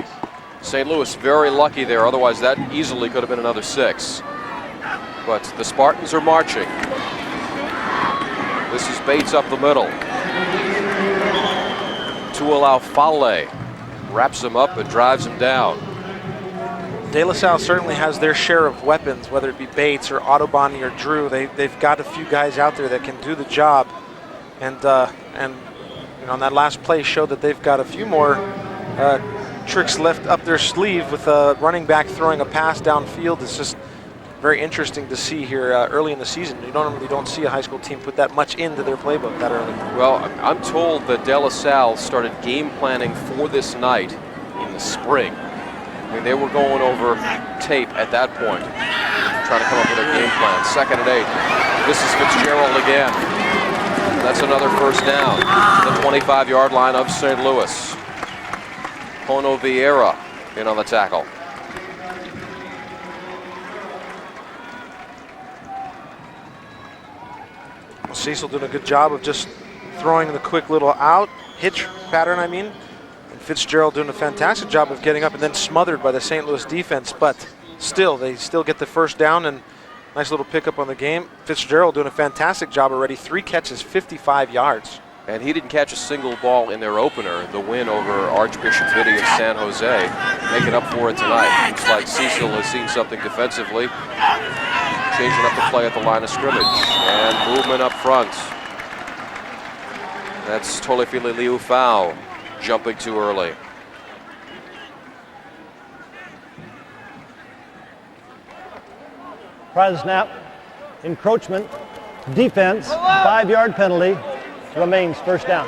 St. Louis very lucky there, otherwise that easily could have been another 6. But the Spartans are marching. This is Bates up the middle. Tuolao-Fale wraps him up and drives him down. De La Salle certainly has their share of weapons, whether it be Bates or Autobahni or Drew. They've got a few guys out there that can do the job. And on that last play showed that they've got a few more tricks left up their sleeve with a running back throwing a pass downfield. It's just very interesting to see here early in the season. You normally don't see a high school team put that much into their playbook that early. Well, I'm told that De La Salle started game planning for this night in the spring. I mean, they were going over tape at that point, trying to come up with a game plan. 2nd and 8. This is Fitzgerald again. That's another 1st down. The 25-yard line of St. Louis. Pono Vieira in on the tackle. Cecil doing a good job of just throwing the quick little hitch pattern, And Fitzgerald doing a fantastic job of getting up and then smothered by the St. Louis defense. But they still get the 1st down and nice little pickup on the game. Fitzgerald doing a fantastic job already. 3 catches, 55 yards. And he didn't catch a single ball in their opener, the win over Archbishop Vitti of San Jose. Making up for it tonight. Looks like Cecil has seen something defensively. Changing up the play at the line of scrimmage. And movement up front. That's Tolefile Liufau jumping too early. Prior to the snap, encroachment, defense, 5-yard penalty, remains 1st down.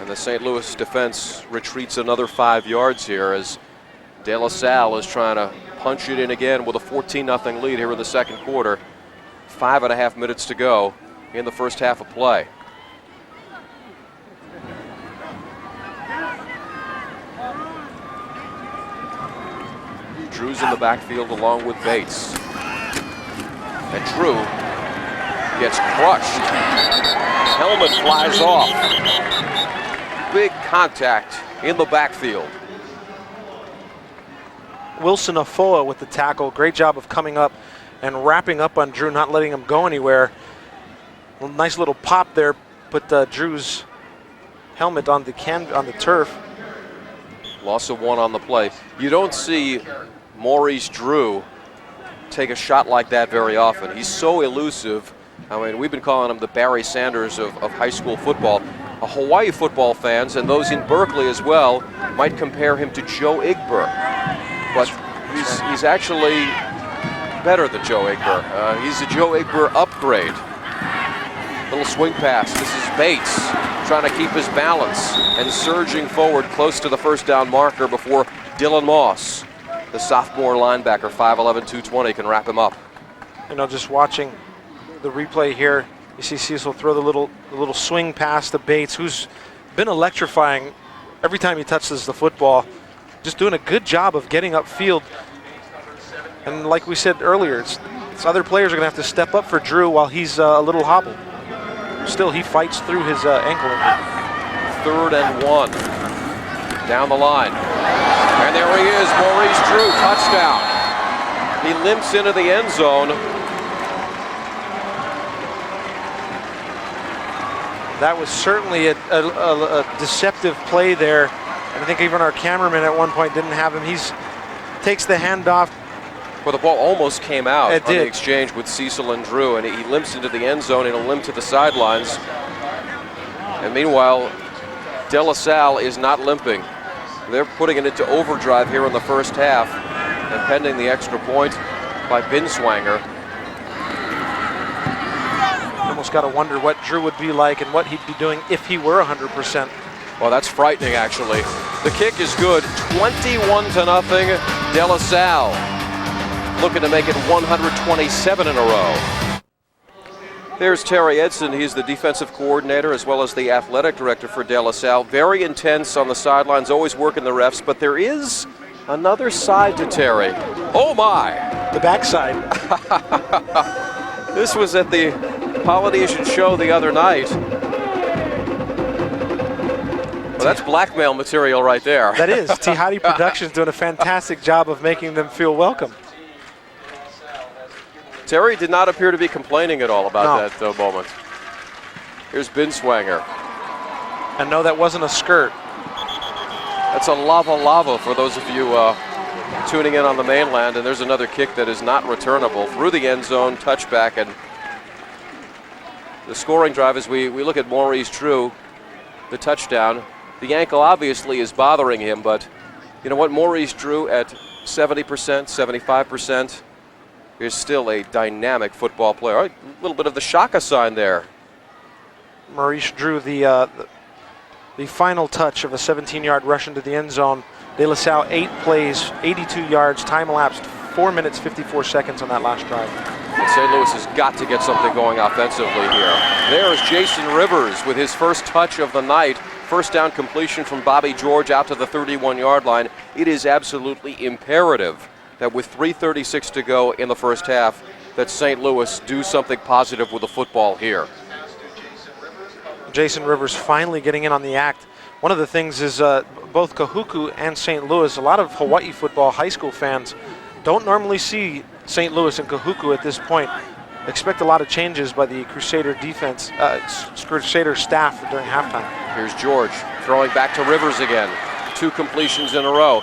And the St. Louis defense retreats another 5 yards here as De La Salle is trying to punch it in again with a 14-0 lead here in the 2nd quarter. 5.5 minutes to go in the first half of play. Drew's in the backfield along with Bates. And Drew gets crushed. Helmet flies off. Big contact in the backfield. Wilson Afoa with the tackle. Great job of coming up and wrapping up on Drew, not letting him go anywhere. Nice little pop there. Put Drew's helmet on the turf. Loss of 1 on the play. You don't see Maurice Drew take a shot like that very often. He's so elusive. I mean, we've been calling him the Barry Sanders of high school football. Hawaii football fans and those in Berkeley as well might compare him to Joe Igber. But he's actually better than Joe Igber. He's a Joe Igber upgrade. Little swing pass. This is Bates trying to keep his balance and surging forward close to the first down marker before Dylan Moss, the sophomore linebacker, 5'11", 220, can wrap him up. You know, just watching the replay here, you see Cecil throw the little swing pass to Bates, who's been electrifying every time he touches the football. Just doing a good job of getting upfield. And like we said earlier, it's other players are going to have to step up for Drew while he's a little hobbled. Still, he fights through his ankle injury. 3rd and 1. Down the line. And there he is, Maurice Drew, touchdown. He limps into the end zone. That was certainly a deceptive play there. And I think even our cameraman at one point didn't have him. Takes the handoff. Well, the ball almost came out It on the did. exchange with Cecil and Drew, and he limps into the end zone and a limp to the sidelines. And meanwhile, De La Salle is not limping. They're putting it into overdrive here in the first half, and pending the extra point by Swanger. Almost got to wonder what Drew would be like and what he'd be doing if he were 100%. Well, that's frightening, actually. The kick is good, 21-0, De La Salle. Looking to make it 127 in a row. There's Terry Edson. He's the defensive coordinator as well as the athletic director for De La Salle. Very intense on the sidelines, always working the refs, but there is another side to Terry. Oh my! The backside. This was at the Polynesian show the other night. Well, that's blackmail material right there. That is. Tihadi Productions doing a fantastic job of making them feel welcome. Terry did not appear to be complaining at all about that moment. Here's Swanger. And no, that wasn't a skirt. That's a lava for those of you tuning in on the mainland. And there's another kick that is not returnable through the end zone, touchback. And the scoring drive, as we look at Maurice Drew, the touchdown, the ankle obviously is bothering him, but you know what? Maurice Drew at 70%, 75%, is still a dynamic football player. A little bit of the Shaka sign there. Maurice Drew, the final touch of a 17-yard rush into the end zone. De La Salle, 8 plays, 82 yards, time elapsed 4 minutes, 54 seconds on that last drive. St. Louis has got to get something going offensively here. There's Jason Rivers with his first touch of the night. First down completion from Bobby George out to the 31-yard line. It is absolutely imperative that with 3:36 to go in the first half, that St. Louis do something positive with the football here. Jason Rivers finally getting in on the act. One of the things is both Kahuku and St. Louis, a lot of Hawaii football high school fans don't normally see St. Louis and Kahuku at this point. Expect a lot of changes by the Crusader defense, Crusader staff during halftime. Here's George throwing back to Rivers again. 2 completions in a row.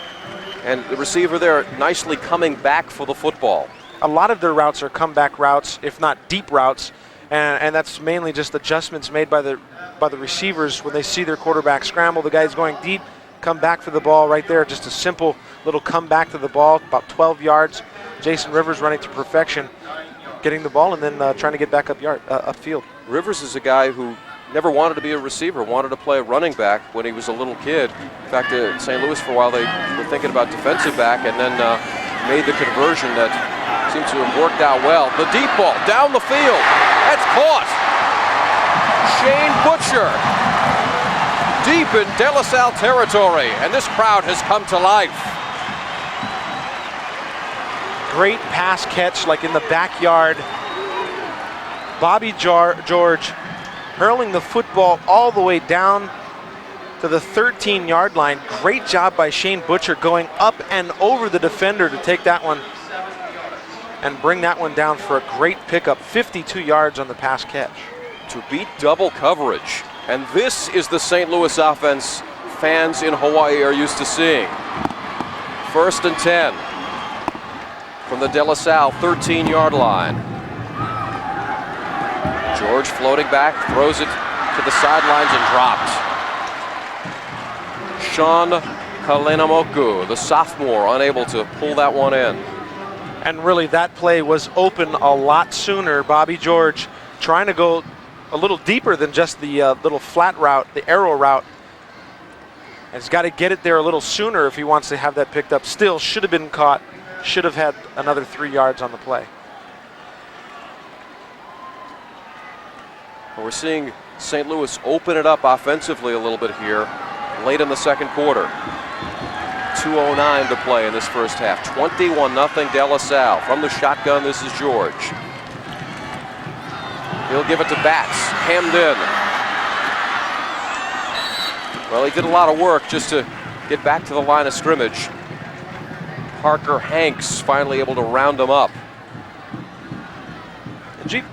And the receiver there nicely coming back for the football. A lot of their routes are comeback routes, if not deep routes, and that's mainly just adjustments made by the receivers when they see their quarterback scramble. The guy's going deep, come back for the ball right there. Just a simple little comeback to the ball, about 12 yards. Jason Rivers running to perfection, getting the ball and then trying to get back upfield. Rivers is a guy who never wanted to be a receiver, wanted to play a running back when he was a little kid. In fact, at St. Louis for a while they were thinking about defensive back and then made the conversion that seems to have worked out well. The deep ball down the field. That's caught. Shane Butcher deep in De La Salle territory, and this crowd has come to life. Great pass catch, like in the backyard. Bobby George hurling the football all the way down to the 13-yard line. Great job by Shane Butcher going up and over the defender to take that one and bring that one down for a great pickup. 52 yards on the pass catch. To beat double coverage. And this is the St. Louis offense fans in Hawaii are used to seeing. 1st and 10 from the De La Salle 13-yard line. George floating back, throws it to the sidelines and dropped. Sean Kalenamoku, the sophomore, unable to pull that one in. And really, that play was open a lot sooner. Bobby George trying to go a little deeper than just the little flat route, the arrow route. And he's got to get it there a little sooner if he wants to have that picked up. Still, should have been caught, should have had another 3 yards on the play. We're seeing St. Louis open it up offensively a little bit here late in the second quarter. 2:09 to play in this first half. 21-0 De La Salle. From the shotgun, this is George. He'll give it to Batts, hemmed in. Well, he did a lot of work just to get back to the line of scrimmage. Parker Hanks finally able to round him up.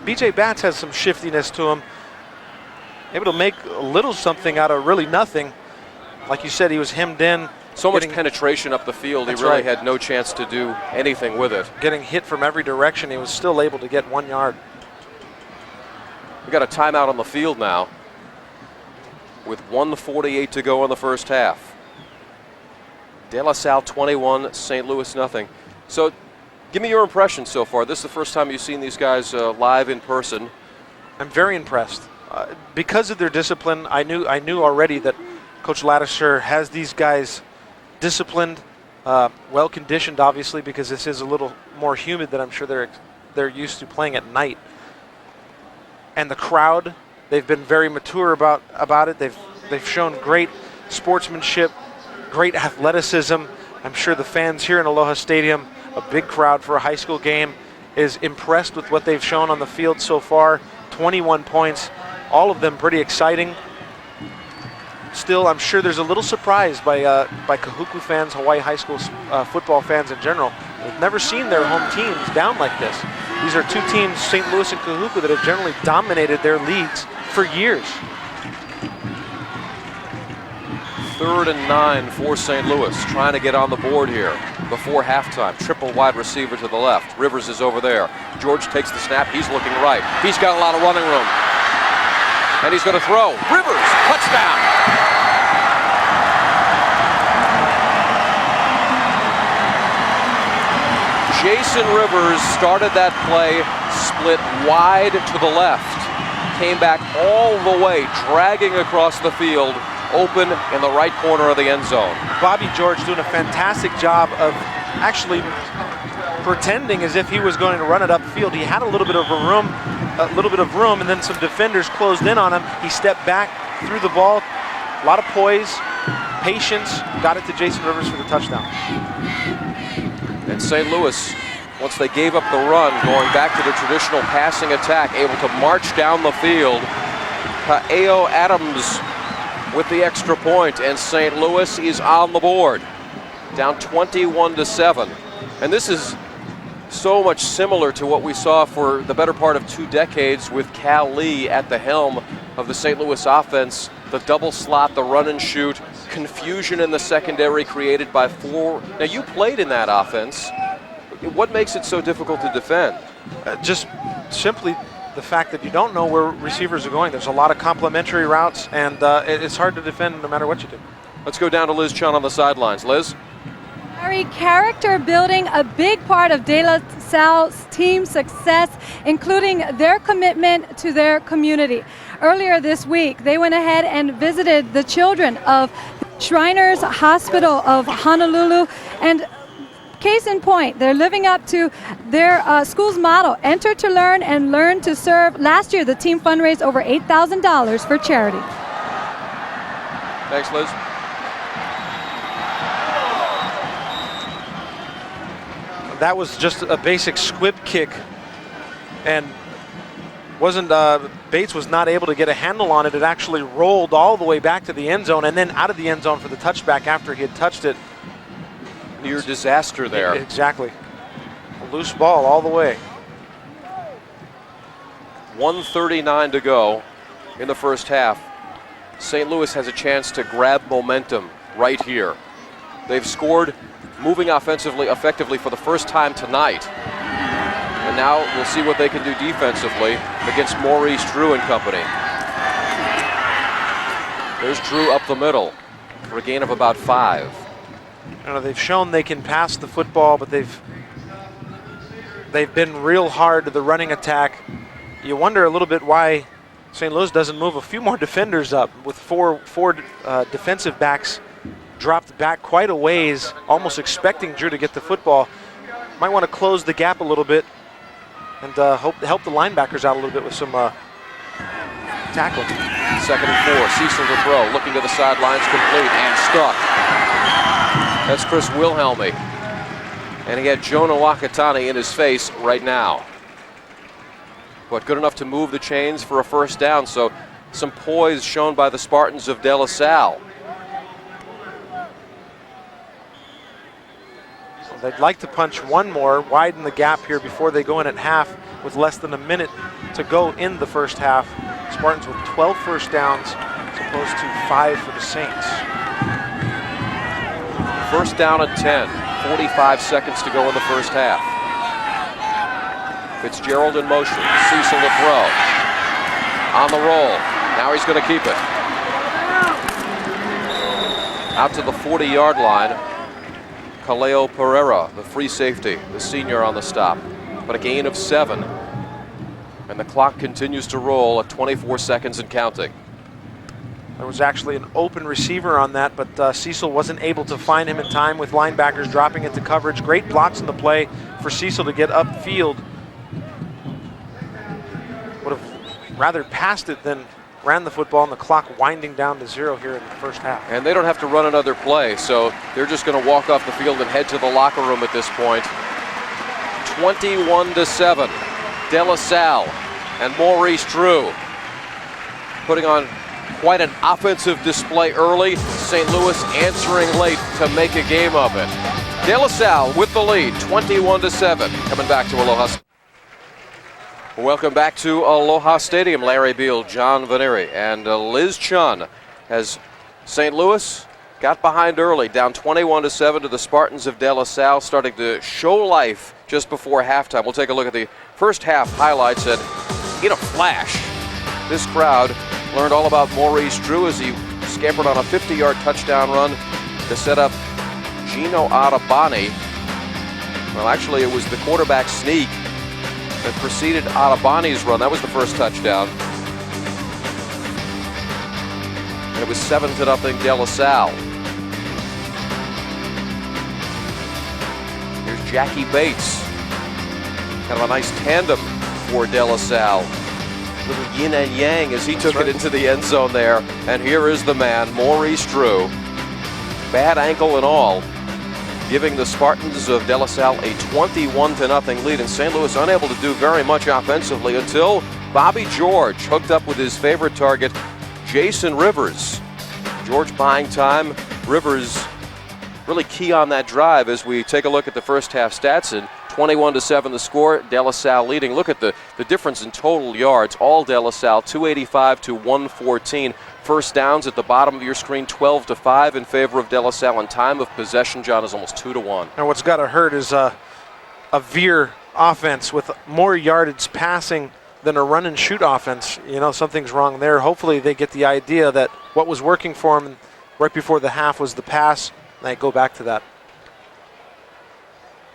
B.J. Batts has some shiftiness to him. Able to make a little something out of really nothing. Like you said, he was hemmed in. So much penetration up the field, he really had no chance to do anything with it. Getting hit from every direction, he was still able to get 1 yard. We got a timeout on the field now with 1:48 to go in the first half. De La Salle 21, St. Louis nothing. So give me your impression so far. This is the first time you've seen these guys live in person. I'm very impressed. Because of their discipline, I knew already that Coach Ladouceur has these guys disciplined, well conditioned, obviously, because this is a little more humid than I'm sure they're used to playing at night. And the crowd, they've been very mature about it. They've shown great sportsmanship, great athleticism. I'm sure the fans here in Aloha Stadium, a big crowd for a high school game, is impressed with what they've shown on the field so far. 21 points, all of them pretty exciting. Still, I'm sure there's a little surprise by Kahuku fans, Hawaii high school football fans in general. They've never seen their home teams down like this. These are two teams, St. Louis and Kahuku, that have generally dominated their leagues for years. 3rd and 9 for St. Louis, trying to get on the board here before halftime. Triple wide receiver to the left. Rivers is over there. George takes the snap. He's looking right. He's got a lot of running room. And he's going to throw. Rivers, touchdown. Jason Rivers started that play, split wide to the left, came back all the way, dragging across the field, open in the right corner of the end zone. Bobby George doing a fantastic job of actually pretending as if he was going to run it upfield. He had a little bit of room, and then some defenders closed in on him. He stepped back, threw the ball, a lot of poise, patience, got it to Jason Rivers for the touchdown. And St. Louis, once they gave up the run, going back to the traditional passing attack, able to march down the field. Kaeo Adams with the extra point, and St. Louis is on the board, down 21-7. And this is so much similar to what we saw for the better part of 2 decades with Cal Lee at the helm of the St. Louis offense. The double slot, the run and shoot, confusion in the secondary created by 4. Now, you played in that offense. What makes it so difficult to defend? Just simply the fact that you don't know where receivers are going. There's a lot of complementary routes, and it's hard to defend no matter what you do. Let's go down to Liz Chun on the sidelines. Liz? Harry, character building, a big part of De La Salle's team success, including their commitment to their community. Earlier this week, they went ahead and visited the children of Shriners Hospital of Honolulu and case in point, they're living up to their school's motto, enter to learn and learn to serve. Last year, the team fundraised over $8,000 for charity. Thanks, Liz. That was just a basic squib kick, and Bates was not able to get a handle on it. It actually rolled all the way back to the end zone and then out of the end zone for the touchback after he had touched it. Near disaster there. Exactly. A loose ball all the way. 1:39 to go in the first half. St. Louis has a chance to grab momentum right here. They've scored, moving offensively effectively for the first time tonight. And now we'll see what they can do defensively against Maurice Drew and company. There's Drew up the middle for a gain of about 5. You know, they've shown they can pass the football, but they've been real hard to the running attack. You wonder a little bit why St. Louis doesn't move a few more defenders up, with four defensive backs dropped back quite a ways, almost expecting Drew to get the football. Might want to close the gap a little bit and help the linebackers out a little bit with some tackling. 2nd and 4, Cecil to throw, looking to the sidelines, complete and stuck. That's Chris Wilhelmy. And he had Jonah Wakatani in his face right now. But good enough to move the chains for a first down, so some poise shown by the Spartans of De La Salle. They'd like to punch one more, widen the gap here before they go in at half with less than a minute to go in the first half. Spartans with 12 first downs as opposed to 5 for the Saints. First down and 10, 45 seconds to go in the first half. Fitzgerald in motion, Cecil to throw. On the roll, now he's going to keep it. Out to the 40-yard line. Kaleo Pereira, the free safety, the senior on the stop. But a gain of 7. And the clock continues to roll at 24 seconds and counting. There was actually an open receiver on that, but Cecil wasn't able to find him in time with linebackers dropping into coverage. Great blocks in the play for Cecil to get upfield. Would have rather passed it than ran the football, and the clock winding down to 0 here in the first half. And they don't have to run another play, so they're just going to walk off the field and head to the locker room at this point. 21-7, De La Salle and Maurice Drew putting on quite an offensive display early. St. Louis answering late to make a game of it. De La Salle with the lead, 21-7. Coming back to Aloha. Welcome back to Aloha Stadium. Larry Beal, John Vanieri, and Liz Chun as St. Louis got behind early, down 21-7 to the Spartans of De La Salle, starting to show life just before halftime. We'll take a look at the first half highlights, and in a flash, this crowd learned all about Maurice Drew as he scampered on a 50-yard touchdown run to set up Gino Arabani. Well, actually, it was the quarterback sneak that preceded Arabani's run. That was the first touchdown. And it was 7-0 De La Salle. Here's Jackie Bates. Kind of a nice tandem for De La Salle. Little yin and yang as he took it into the end zone there. And here is the man, Maurice Drew. Bad ankle and all, giving the Spartans of De La Salle a 21-0 lead, and St. Louis unable to do very much offensively until Bobby George hooked up with his favorite target, Jason Rivers. George buying time, Rivers really key on that drive as we take a look at the first half stats, and 21-7 the score, De La Salle leading. Look at the difference in total yards, all De La Salle, 285 to 114. First downs at the bottom of your screen, 12-5 in favor of De La Salle, and time of possession, John, is almost 2-1. Now what's got to hurt is a veer offense with more yardage passing than a run and shoot offense. You know, something's wrong there. Hopefully they get the idea that what was working for them right before the half was the pass, and they go back to that.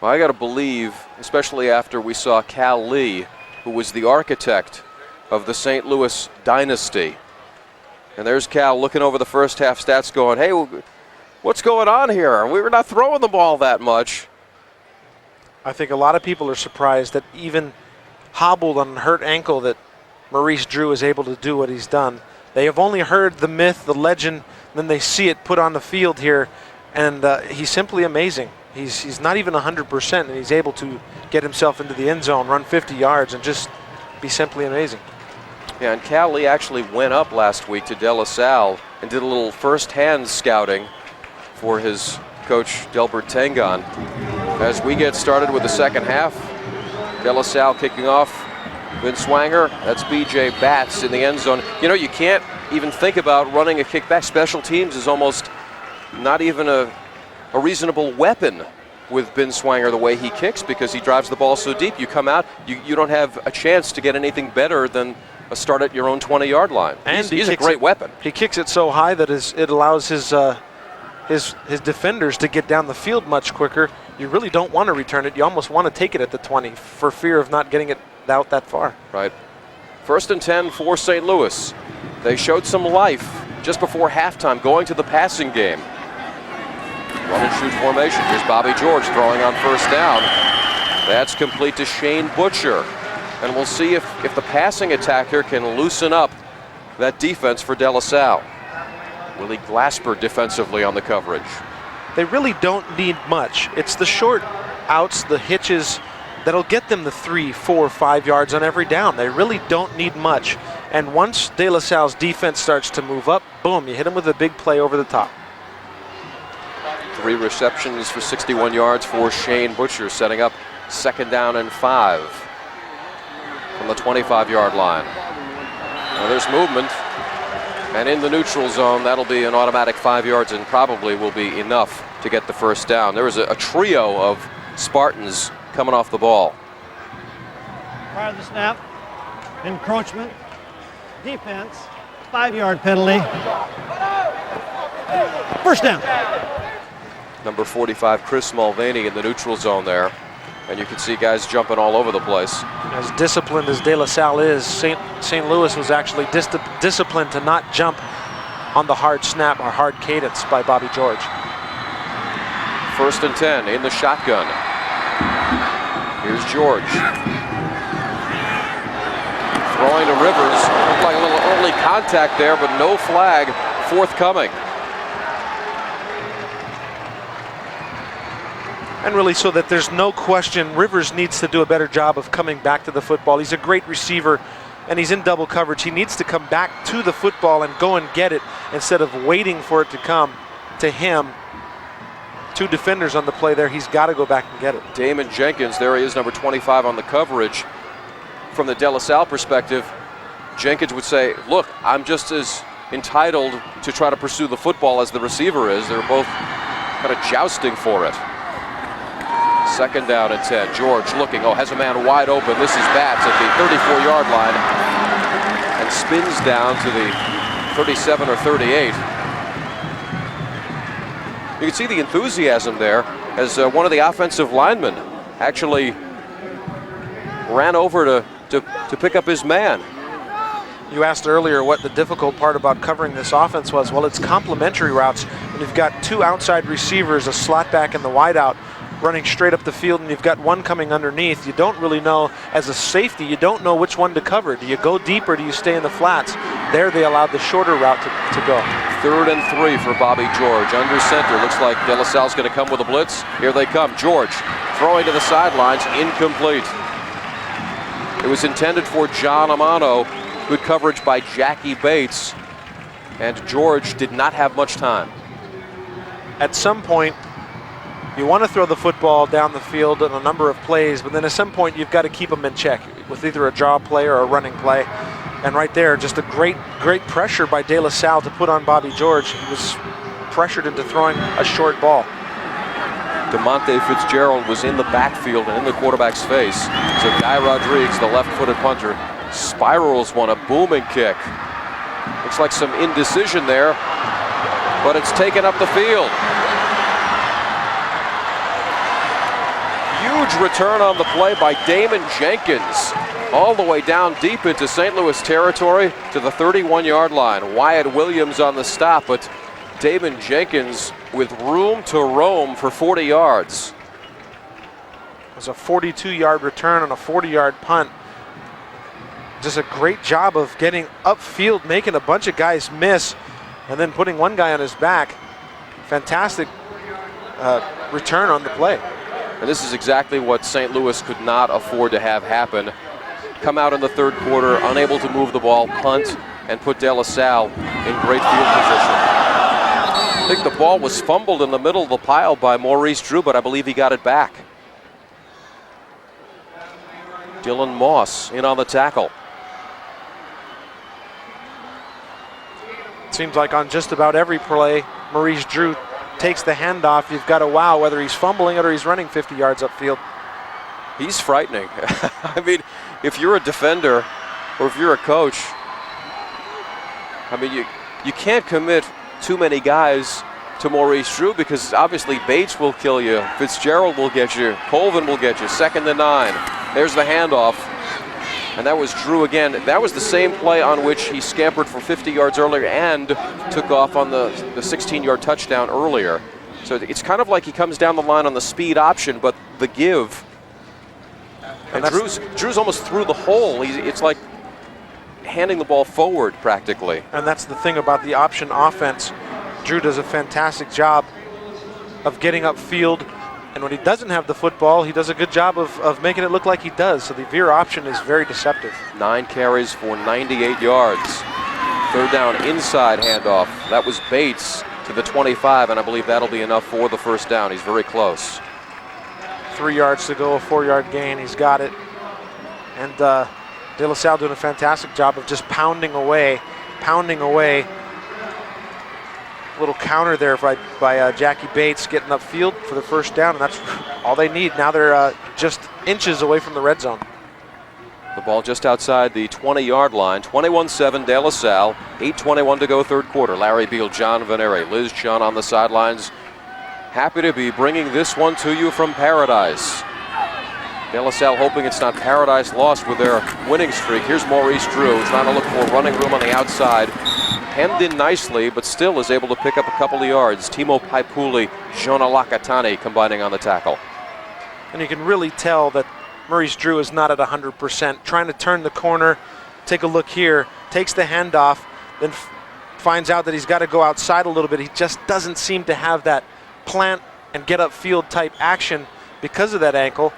Well, I got to believe, especially after we saw Cal Lee, who was the architect of the St. Louis dynasty. And there's Cal looking over the first half stats going, hey, what's going on here? We were not throwing the ball that much. I think a lot of people are surprised that even hobbled on a hurt ankle that Maurice Drew is able to do what he's done. They have only heard the myth, the legend, then they see it put on the field here, and he's simply amazing. He's not even 100%, and he's able to get himself into the end zone, run 50 yards, and just be simply amazing. Yeah, and Cal Lee actually went up last week to De La Salle and did a little first-hand scouting for his coach, Delbert Tangon. As we get started with the second half, De La Salle kicking off. Vince Swanger, that's B.J. Batts in the end zone. You know, you can't even think about running a kickback. Special teams is almost not even a reasonable weapon with Ben Swanger the way he kicks, because he drives the ball so deep. You come out, you don't have a chance to get anything better than a start at your own 20-yard line. And he's a great weapon. He kicks it so high that it allows his defenders to get down the field much quicker. You really don't want to return it. You almost want to take it at the 20 for fear of not getting it out that far. Right. 1st and 10 for St. Louis. They showed some life just before halftime, going to the passing game. Run and shoot formation. Here's Bobby George throwing on first down. That's complete to Shane Butcher. And we'll see if the passing attack here can loosen up that defense for De La Salle. Willie Glasper defensively on the coverage. They really don't need much. It's the short outs, the hitches, that'll get them the 3, 4, 5 yards on every down. They really don't need much. And once De La Salle's defense starts to move up, boom, you hit them with a big play over the top. 3 receptions for 61 yards for Shane Butcher, setting up 2nd down and 5 from the 25-yard line. Now there's movement. And in the neutral zone, that'll be an automatic 5 yards and probably will be enough to get the first down. There was a trio of Spartans coming off the ball. Prior to the snap, encroachment, defense, 5-yard penalty. First down. Number 45, Chris Mulvaney in the neutral zone there. And you can see guys jumping all over the place. As disciplined as De La Salle is, St. Louis was actually disciplined to not jump on the hard snap or hard cadence by Bobby George. 1st and 10 in the shotgun. Here's George. Throwing to Rivers. Looked like a little early contact there, but no flag forthcoming. And really, so that there's no question, Rivers needs to do a better job of coming back to the football. He's a great receiver, and he's in double coverage. He needs to come back to the football and go and get it instead of waiting for it to come to him. 2 defenders on the play there. He's got to go back and get it. Damon Jenkins, there he is, number 25 on the coverage. From the De La Salle perspective, Jenkins would say, look, I'm just as entitled to try to pursue the football as the receiver is. They're both kind of jousting for it. 2nd down and 10. George looking, has a man wide open. This is Batts at the 34-yard line and spins down to the 37 or 38. You can see the enthusiasm there as one of the offensive linemen actually ran over to pick up his man. You asked earlier what the difficult part about covering this offense was. Well, it's complementary routes. When you've got 2 outside receivers, a slot back and the wide out, running straight up the field, and you've got one coming underneath, you don't really know, as a safety, you don't know which one to cover. Do you go deep or do you stay in the flats? There they allowed the shorter route to go. 3rd and 3 for Bobby George. Under center, looks like De La Salle's going to come with a blitz. Here they come. George throwing to the sidelines, incomplete. It was intended for John Amano. Good coverage by Jackie Bates. And George did not have much time. At some point, you want to throw the football down the field in a number of plays, but then at some point you've got to keep them in check with either a draw play or a running play. And right there, just a great pressure by De La Salle to put on Bobby George. He was pressured into throwing a short ball. DeMonte Fitzgerald was in the backfield and in the quarterback's face. So Guy Rodriguez, the left-footed punter, spirals one, a booming kick. Looks like some indecision there, but it's taken up the field. Huge return on the play by Damon Jenkins, all the way down deep into St. Louis territory to the 31-yard line. Wyatt Williams on the stop, but Damon Jenkins with room to roam for 40 yards. was a 42-yard return on a 40-yard punt. Just a great job of getting upfield, making a bunch of guys miss, and then putting one guy on his back. Fantastic return on the play. And this is exactly what St. Louis could not afford to have happen. Come out in the third quarter, unable to move the ball, punt, and put De La Salle in great field position. I think the ball was fumbled in the middle of the pile by Maurice Drew, but I believe he got it back. Dylan Moss in on the tackle. Seems like on just about every play, Maurice Drew takes the handoff. You've got to wow whether he's fumbling it or he's running 50 yards upfield. He's frightening. I mean, if you're a defender or if you're a coach, I mean, you can't commit too many guys to Maurice Drew because obviously Bates will kill you, Fitzgerald will get you, Colvin will get you, 2nd and 9. There's the handoff. And that was Drew again. That was the same play on which he scampered for 50 yards earlier and took off on the 16-yard touchdown earlier. So it's kind of like he comes down the line on the speed option, but the give. And Drew's almost through the hole. It's like handing the ball forward practically. And that's the thing about the option offense. Drew does a fantastic job of getting upfield. And when he doesn't have the football, he does a good job of making it look like he does. So the veer option is very deceptive. 9 carries for 98 yards. 3rd down inside handoff. That was Bates to the 25, and I believe that'll be enough for the 1st down. He's very close. 3 yards to go, a 4-yard gain. He's got it. And De La Salle doing a fantastic job of just pounding away. Little counter there by Jackie Bates getting upfield for the 1st down, and that's all they need. Now they're just inches away from the red zone. The ball just outside the 20-yard line. 21-7 De La Salle. 8:21 to go, 3rd quarter. Larry Beal, John Venere, Liz Chun on the sidelines. Happy to be bringing this one to you from Paradise. De La Salle hoping it's not Paradise lost with their winning streak. Here's Maurice Drew trying to look for running room on the outside. Hemmed in nicely, but still is able to pick up a couple of yards. Timo Paipuli, Jonah Lakatani combining on the tackle. And you can really tell that Maurice Drew is not at 100%. Trying to turn the corner, take a look here, takes the handoff, then finds out that he's got to go outside a little bit. He just doesn't seem to have that plant and get upfield type action because of that ankle.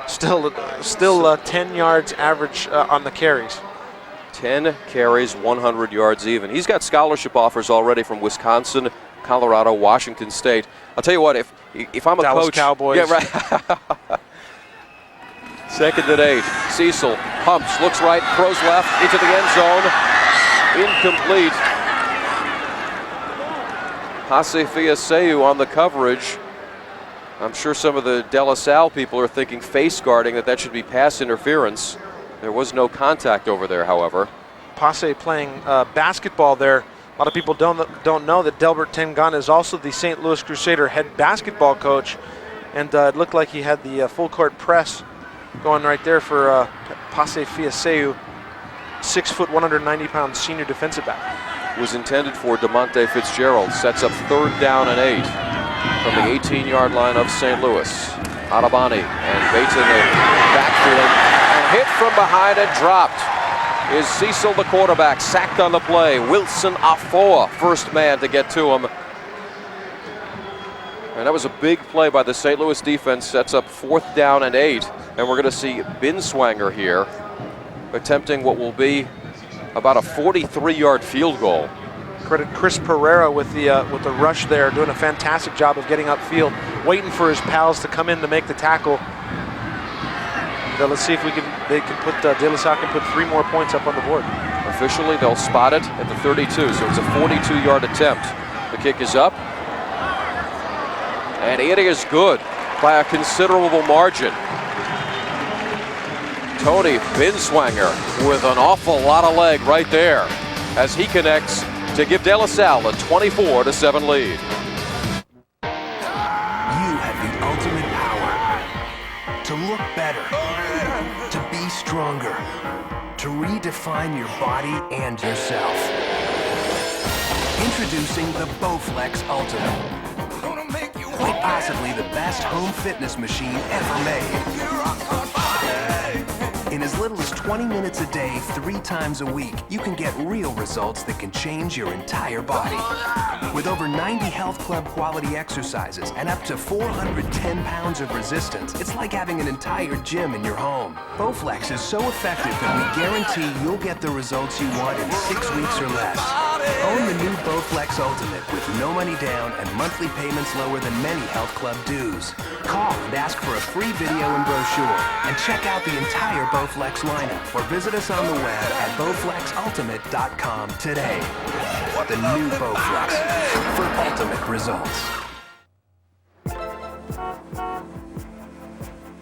Still 10 yards average on the carries. 10 carries, 100 yards even. He's got scholarship offers already from Wisconsin, Colorado, Washington State. I'll tell you what, if I'm a Dallas coach, Cowboys. yeah, right. 2nd and 8. Cecil pumps, looks right, throws left into the end zone. Incomplete. Hase Fiaseu on the coverage. I'm sure some of the De La Salle people are thinking face guarding that should be pass interference. There was no contact over there, however. Passe playing basketball there. A lot of people don't know that Delbert Tengana is also the St. Louis Crusader head basketball coach, and it looked like he had the full court press going right there for Passe Fiaseu, 6 foot, 190-pound senior defensive back. It was intended for DeMonte Fitzgerald. Sets up 3rd down and 8 from the 18-yard line of St. Louis. Arabani and Bates in the backfield. Hit from behind and dropped is Cecil, the quarterback, sacked on the play. Wilson Afoa, first man to get to him. And that was a big play by the St. Louis defense. Sets up 4th down and 8. And we're going to see Swanger here attempting what will be about a 43-yard field goal. Credit Chris Pereira with the rush there, doing a fantastic job of getting upfield, waiting for his pals to come in to make the tackle. Let's see if De La Salle can put 3 more points up on the board. Officially, they'll spot it at the 32, so it's a 42-yard attempt. The kick is up, and it is good by a considerable margin. Tony Swanger with an awful lot of leg right there as he connects to give De La Salle a 24-7 lead. You have the ultimate power to look better, to be stronger, to redefine your body and yourself. Introducing the Bowflex Ultimate. Point possibly the best home fitness machine ever made. In as little as 20 minutes a day, 3 times a week, you can get real results that can change your entire body. With over 90 health club quality exercises and up to 410 pounds of resistance, it's like having an entire gym in your home. Bowflex is so effective that we guarantee you'll get the results you want in 6 weeks or less. Own the new Bowflex Ultimate with no money down and monthly payments lower than many health club dues. Call and ask for a free video and brochure, and check out the entire Bowflex lineup, or visit us on the web at bowflexultimate.com today. The new Bowflex for ultimate results.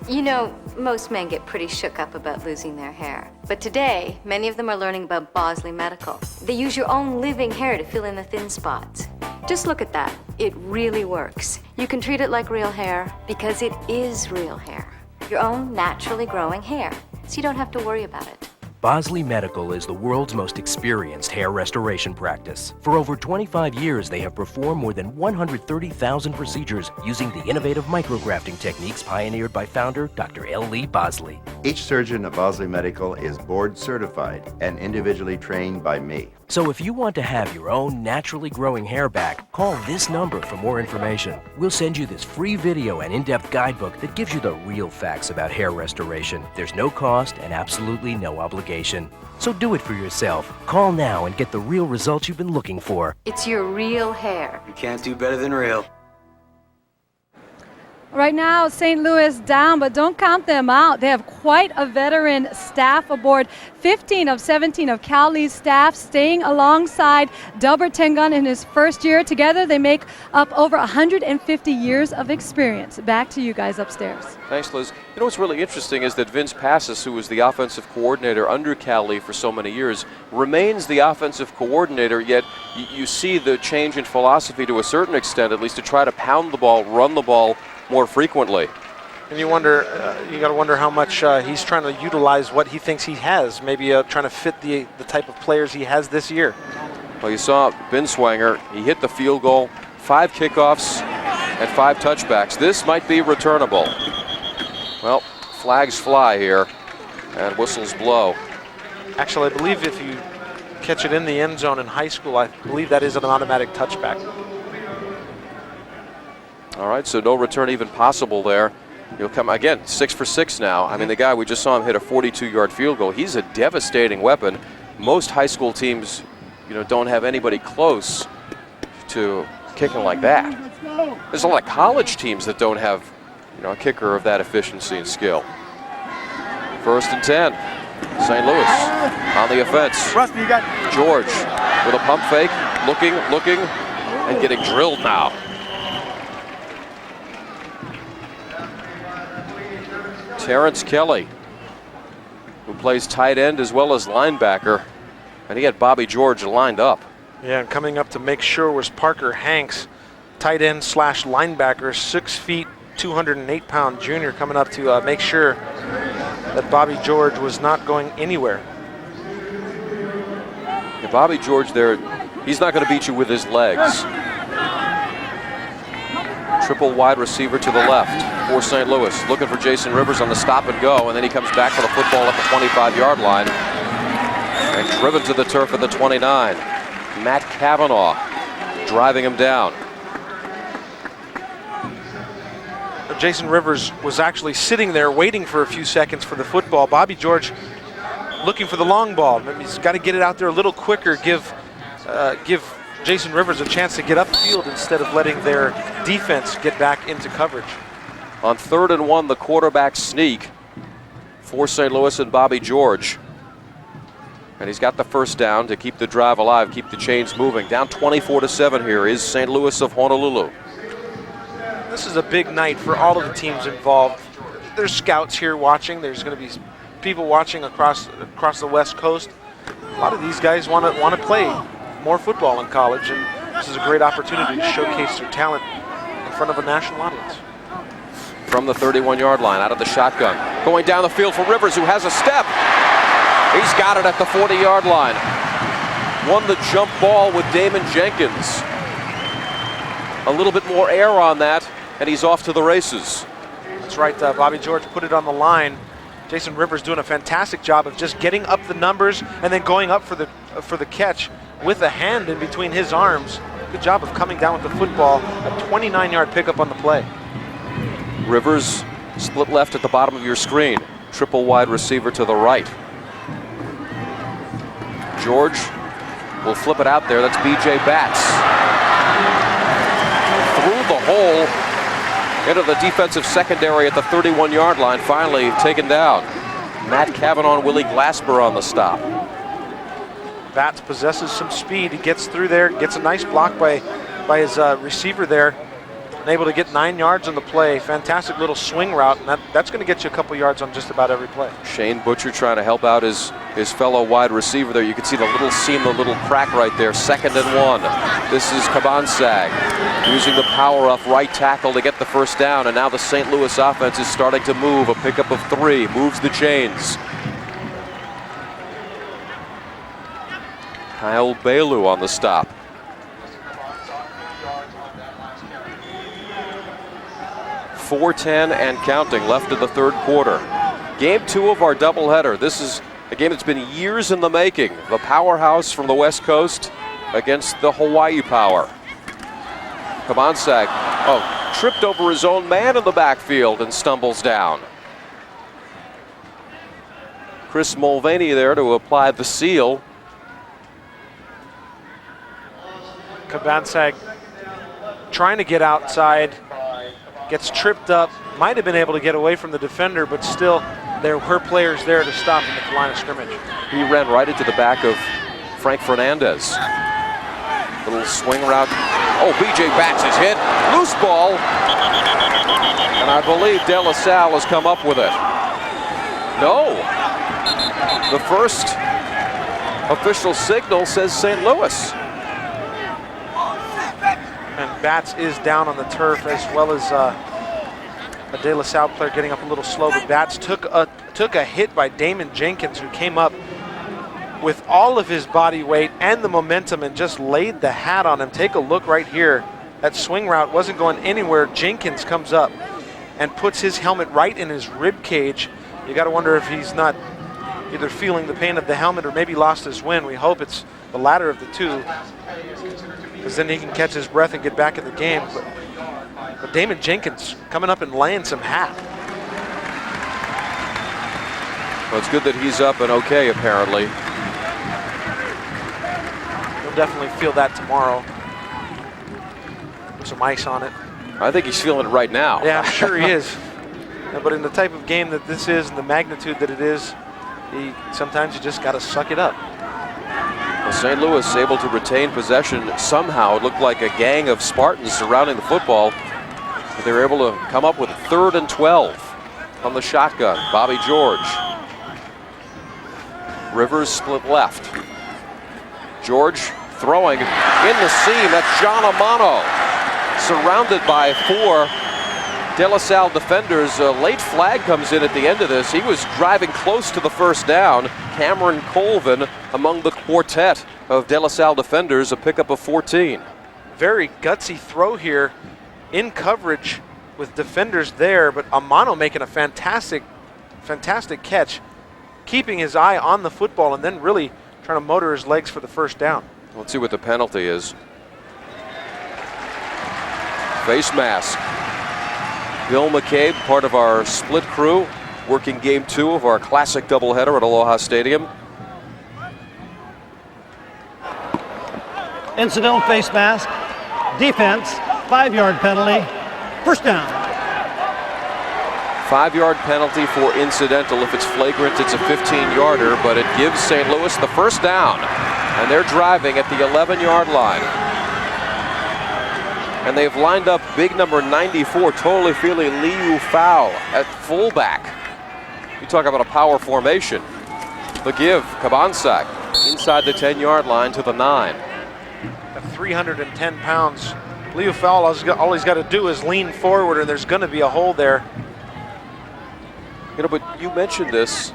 You know, most men get pretty shook up about losing their hair. But today, many of them are learning about Bosley Medical. They use your own living hair to fill in the thin spots. Just look at that. It really works. You can treat it like real hair because it is real hair. Your own naturally growing hair, so you don't have to worry about it. Bosley Medical is the world's most experienced hair restoration practice. For over 25 years, they have performed more than 130,000 procedures using the innovative micrografting techniques pioneered by founder Dr. L. Lee Bosley. Each surgeon at Bosley Medical is board certified and individually trained by me. So if you want to have your own naturally growing hair back, call this number for more information. We'll send you this free video and in-depth guidebook that gives you the real facts about hair restoration. There's no cost and absolutely no obligation. So do it for yourself. Call now and get the real results you've been looking for. It's your real hair. You can't do better than real. Right now, St. Louis down, but don't count them out. They have quite a veteran staff aboard. 15 of 17 of Cali's staff staying alongside Delbert Tengun in his first year. Together, they make up over 150 years of experience. Back to you guys upstairs. Thanks, Liz. You know what's really interesting is that Vince Passis, who was the offensive coordinator under Cali for so many years, remains the offensive coordinator, yet you see the change in philosophy to a certain extent, at least to try to pound the ball, run the ball more frequently. And you wonder, you got to wonder how much he's trying to utilize what he thinks he has. Maybe trying to fit the type of players he has this year. Well, you saw Ben Swanger. He hit the field goal, 5 kickoffs and 5 touchbacks. This might be returnable. Well, flags fly here and whistles blow. Actually, I believe if you catch it in the end zone in high school, I believe that is an automatic touchback. All right, so no return even possible there. He'll come again, 6 for 6 now. I mean, the guy, we just saw him hit a 42-yard field goal. He's a devastating weapon. Most high school teams, don't have anybody close to kicking like that. There's a lot of college teams that don't have, a kicker of that efficiency and skill. 1st and 10. St. Louis on the offense. Rusty, you got George with a pump fake, looking, and getting drilled now. Terrence Kelly, who plays tight end as well as linebacker, and he had Bobby George lined up. Yeah, and coming up to make sure was Parker Hanks, tight end / linebacker, 6 feet, 208-pound junior, coming up to make sure that Bobby George was not going anywhere. Yeah, Bobby George there, he's not going to beat you with his legs. Triple wide receiver to the left for St. Louis. Looking for Jason Rivers on the stop and go, and then he comes back for the football at the 25-yard line. And driven to the turf at the 29. Matt Cavanaugh driving him down. Jason Rivers was actually sitting there waiting for a few seconds for the football. Bobby George looking for the long ball. He's got to get it out there a little quicker, give Jason Rivers a chance to get upfield instead of letting their defense get back into coverage. On 3rd and 1, the quarterback sneak for St. Louis and Bobby George. And he's got the first down to keep the drive alive, keep the chains moving. Down 24-7 here is St. Louis of Honolulu. This is a big night for all of the teams involved. There's scouts here watching. There's going to be people watching across the West Coast. A lot of these guys want to play more football in college, and this is a great opportunity to showcase their talent in front of a national audience. From the 31-yard line, out of the shotgun. Going down the field for Rivers, who has a step. He's got it at the 40-yard line. Won the jump ball with Damon Jenkins. A little bit more air on that, and he's off to the races. That's right, Bobby George put it on the line. Jason Rivers doing a fantastic job of just getting up the numbers and then going up for the catch with a hand in between his arms. Good job of coming down with the football. A 29-yard pickup on the play. Rivers split left at the bottom of your screen. Triple wide receiver to the right. George will flip it out there. That's B.J. Batts. Through the hole into the defensive secondary at the 31-yard line. Finally taken down. Matt Cavanaugh and Willie Glasper on the stop. Batts possesses some speed. He gets through there, gets a nice block by his receiver there, and able to get 9 yards on the play. Fantastic little swing route, and that's going to get you a couple yards on just about every play. Shane Butcher trying to help out his fellow wide receiver there. You can see the little seam, the little crack right there. 2nd and 1. This is Cabansag using the power up right tackle to get the first down, and now the St. Louis offense is starting to move. A pickup of 3, moves the chains. Kyle Bailu on the stop. .410 and counting left in the 3rd quarter. Game 2 of our doubleheader. This is a game that's been years in the making. The powerhouse from the West Coast against the Hawaii power. Cabansag, tripped over his own man in the backfield and stumbles down. Chris Mulvaney there to apply the seal. Cabansag trying to get outside, gets tripped up, might have been able to get away from the defender, but still there were players there to stop him at the line of scrimmage. He ran right into the back of Frank Fernandez. Little swing route. Oh, B.J. Batts is hit. Loose ball. And I believe De La Salle has come up with it. No. The first official signal says St. Louis. And Batts is down on the turf, as well as a De La Salle player getting up a little slow. But Batts took a hit by Damon Jenkins, who came up with all of his body weight and the momentum and just laid the hat on him. Take a look right here. That swing route wasn't going anywhere. Jenkins comes up and puts his helmet right in his rib cage. You got to wonder if he's not either feeling the pain of the helmet or maybe lost his wind. We hope it's the latter of the two, because then he can catch his breath and get back in the game. But Damon Jenkins coming up and laying some hat. Well, it's good that he's up and okay, apparently. He'll definitely feel that tomorrow. Put some ice on it. I think he's feeling it right now. Yeah, I'm sure he is. Yeah, but in the type of game that this is and the magnitude that it is, sometimes you just got to suck it up. Well, St. Louis able to retain possession somehow. It looked like a gang of Spartans surrounding the football. But they were able to come up with 3rd and 12 on the shotgun. Bobby George. Rivers split left. George throwing in the seam. That's John Amano. Surrounded by 4 De La Salle defenders. A late flag comes in at the end of this. He was driving close to the first down. Cameron Colvin among the quartet of De La Salle defenders, a pickup of 14. Very gutsy throw here in coverage with defenders there, but Amano making a fantastic catch, keeping his eye on the football and then really trying to motor his legs for the first down. Let's see what the penalty is. Face mask. Bill McCabe, part of our split crew, working game 2 of our classic doubleheader at Aloha Stadium. Incidental face mask. Defense, 5-yard penalty. First down. 5-yard penalty for incidental. If it's flagrant, it's a 15-yarder, but it gives St. Louis the first down. And they're driving at the 11-yard line. And they've lined up big number 94, Tolefili Liufau at fullback. You talk about a power formation. The give, Cabansag inside the 10-yard line to the 9. At 310 pounds, Liufau, all he's got to do is lean forward, and there's going to be a hole there. You know, but you mentioned this,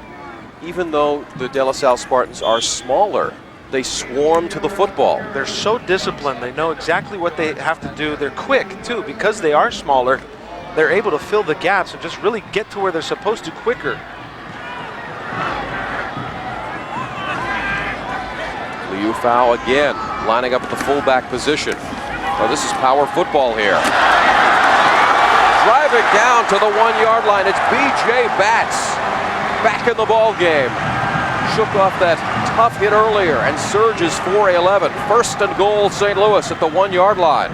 even though the De La Salle Spartans are smaller, they swarm to the football. They're so disciplined. They know exactly what they have to do. They're quick, too, because they are smaller. they're able to fill the gaps and just really get to where they're supposed to quicker. Liu Fao again, lining up at the fullback position. Oh, this is power football here. Driving down to the 1-yard line, it's B.J. Batts back in the ball game. Shook off that tough hit earlier and surges for 11. First and goal, St. Louis at the 1-yard line.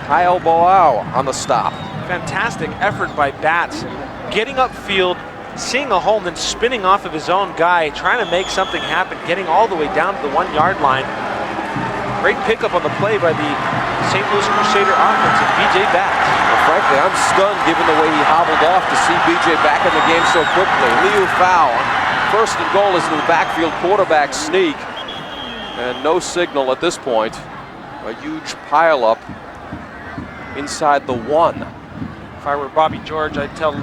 Kyle Boao on the stop. Fantastic effort by Batts, getting upfield, seeing a hole and then spinning off of his own guy, trying to make something happen, getting all the way down to the 1-yard line. Great pickup on the play by the St. Louis Crusader offense and B.J. Batts. Well, frankly, I'm stunned given the way he hobbled off to see B.J. back in the game so quickly. Liu Fao, first and goal is in the backfield quarterback sneak. And no signal at this point. A huge pileup inside the 1. If I were Bobby George, I'd tell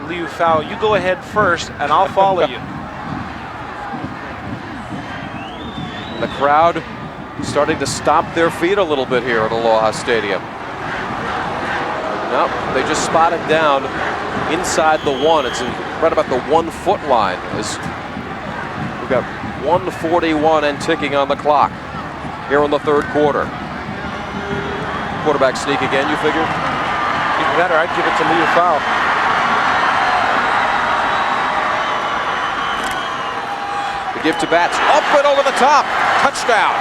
Liu Fao, you go ahead first and I'll follow you. The crowd starting to stomp their feet a little bit here at Aloha Stadium. Nope, they just spotted down inside the 1. It's right about the 1-foot line. As we've got 1:41 and ticking on the clock here in the third quarter. Quarterback sneak again, you figure? Even better, I'd give it to Liu Fao. The give to Batts, up and over the top, touchdown.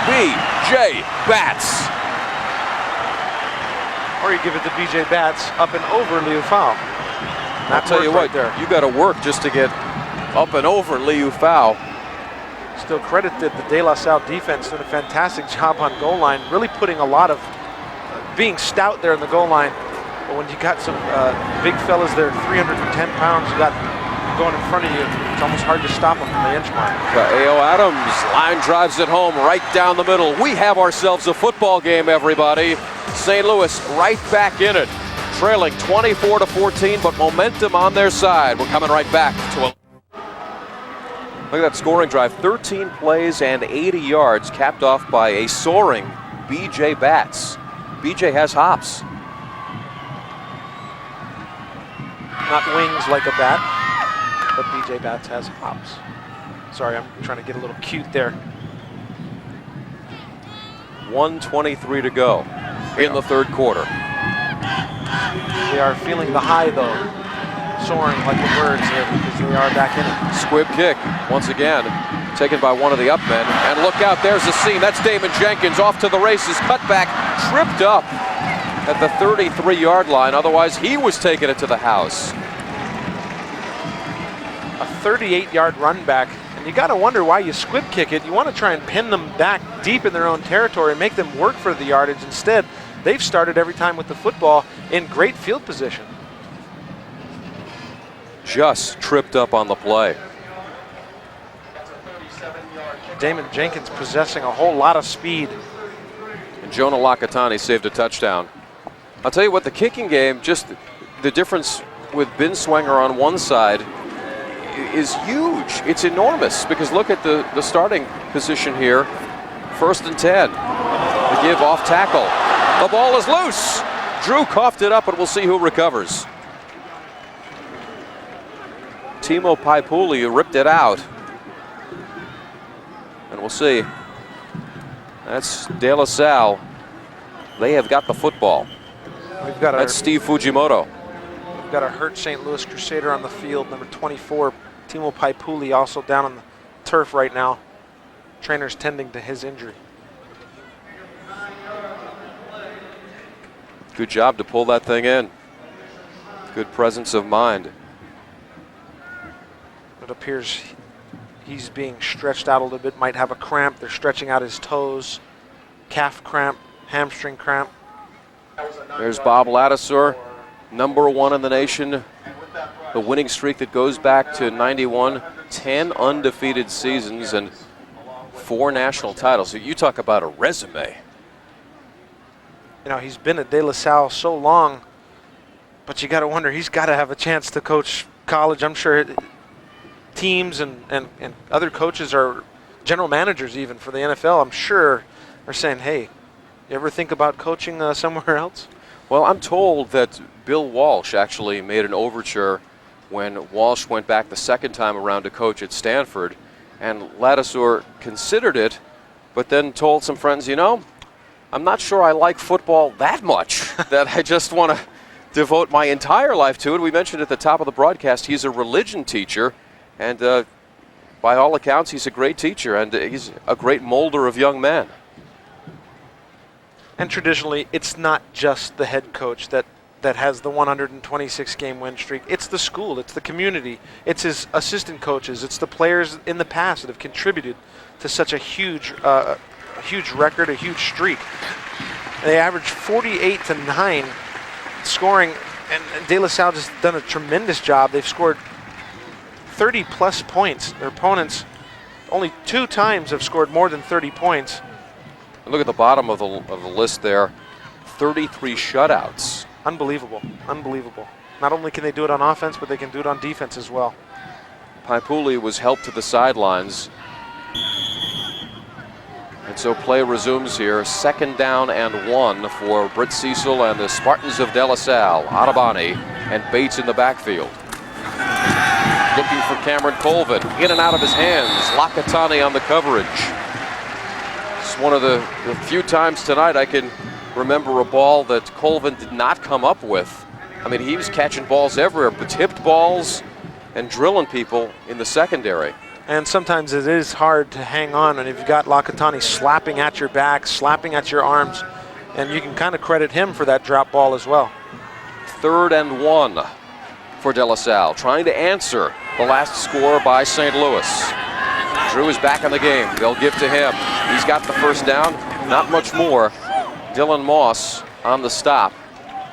B.J. Batts. Or you give it to B.J. Batts up and over Liu Fao. I'll tell you what, you got to work just to get up and over Liu Fao. Still credited the De La Salle defense doing a fantastic job on goal line, really putting a lot of being stout there in the goal line. But when you got some big fellas there, 310 pounds, you got going in front of you, it's almost hard to stop them from the inch mark. A.O. Adams line drives it home right down the middle. We have ourselves a football game, everybody. St. Louis right back in it, trailing 24-14, but momentum on their side. We're coming right back to a look at that scoring drive, 13 plays and 80 yards, capped off by a soaring B.J. Batts. B.J. has hops. Not wings like a bat, but B.J. Batts has hops. Sorry, I'm trying to get a little cute there. 1:23 to go in the third quarter. They are feeling the high, though, soaring like the birds here because they are back in it. Squib kick, once again, taken by one of the up men. And look out, there's the scene. That's Damon Jenkins off to the races. Cut back, tripped up at the 33-yard line. Otherwise, he was taking it to the house. A 38-yard run back. And you got to wonder why you squib kick it. You want to try and pin them back deep in their own territory and make them work for the yardage. Instead, they've started every time with the football in great field position. Just tripped up on the play. Damon Jenkins possessing a whole lot of speed. And Jonah Lakatani saved a touchdown. I'll tell you what, the kicking game, just the difference with Ben Swanger on one side is huge. It's enormous because look at the starting position here. 1st and 10. The give off tackle. The ball is loose. Drew coughed it up, but we'll see who recovers. Timo Paipuli ripped it out. And we'll see. That's De La Salle. They have got the football. We've got That's Steve Fujimoto. We've got a hurt St. Louis Crusader on the field, number 24, Timo Paipuli, also down on the turf right now. Trainers tending to his injury. Good job to pull that thing in. Good presence of mind. It appears he's being stretched out a little bit, might have a cramp. They're stretching out his toes, calf cramp, hamstring cramp. There's Bob Ladouceur, #1 in the nation. The winning streak that goes back to 91, 10 undefeated seasons and 4 national titles. So you talk about a resume. You know, he's been at De La Salle so long, but you got to wonder, he's got to have a chance to coach college. I'm sure teams and other coaches are general managers even for the NFL, I'm sure, are saying, hey, you ever think about coaching somewhere else? Well, I'm told that Bill Walsh actually made an overture when Walsh went back the second time around to coach at Stanford, and Ladouceur considered it, but then told some friends, you know, I'm not sure I like football that much that I just want to devote my entire life to it. We mentioned at the top of the broadcast he's a religion teacher, and by all accounts he's a great teacher, and he's a great molder of young men. And traditionally, it's not just the head coach that has the 126-game win streak. It's the school, it's the community, it's his assistant coaches, it's the players in the past that have contributed to such a huge record, a huge streak. They averaged 48-9 scoring, and De La Salle has done a tremendous job. They've scored 30-plus points. Their opponents only 2 times have scored more than 30 points. Look at the bottom of the list there, 33 shutouts. Unbelievable, unbelievable. Not only can they do it on offense, but they can do it on defense as well. Paipuli was helped to the sidelines. And so play resumes here. 2nd down and 1 for Britt Cecil and the Spartans of De La Salle. Atabani and Bates in the backfield. Looking for Cameron Colvin. In and out of his hands. Lakatani on the coverage. It's one of the few times tonight I can remember a ball that Colvin did not come up with. I mean, he was catching balls everywhere, but tipped balls and drilling people in the secondary. And sometimes it is hard to hang on, and if you've got Lakatani slapping at your back, slapping at your arms, and you can kind of credit him for that drop ball as well. 3rd and 1 for De La Salle, trying to answer the last score by St. Louis. Drew is back in the game. They'll give to him. He's got the first down, not much more. Dylan Moss on the stop.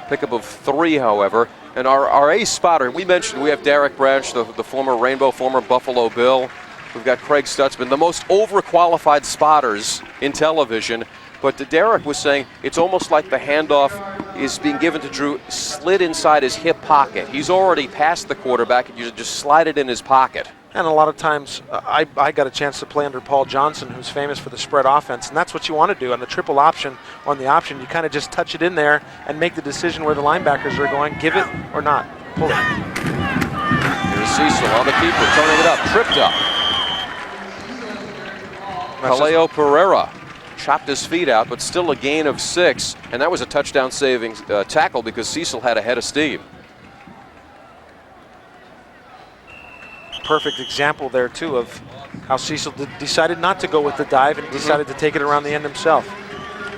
Pickup of 3, however. And our ace spotter, we mentioned we have Derek Branch, the former Rainbow, former Buffalo Bill. We've got Craig Stutzman, the most overqualified spotters in television. But Derek was saying it's almost like the handoff is being given to Drew, slid inside his hip pocket. He's already past the quarterback, and you just slide it in his pocket. And a lot of times, I got a chance to play under Paul Johnson, who's famous for the spread offense, and that's what you want to do. On the triple option, on the option, you kind of just touch it in there and make the decision where the linebackers are going, give it or not. Pull it. Here's Cecil on the keeper, turning it up, tripped up. Kaleo Pereira chopped his feet out, but still a gain of 6, and that was a touchdown-saving tackle because Cecil had a head of steam. Perfect example there, too, of how Cecil decided not to go with the dive and decided to take it around the end himself.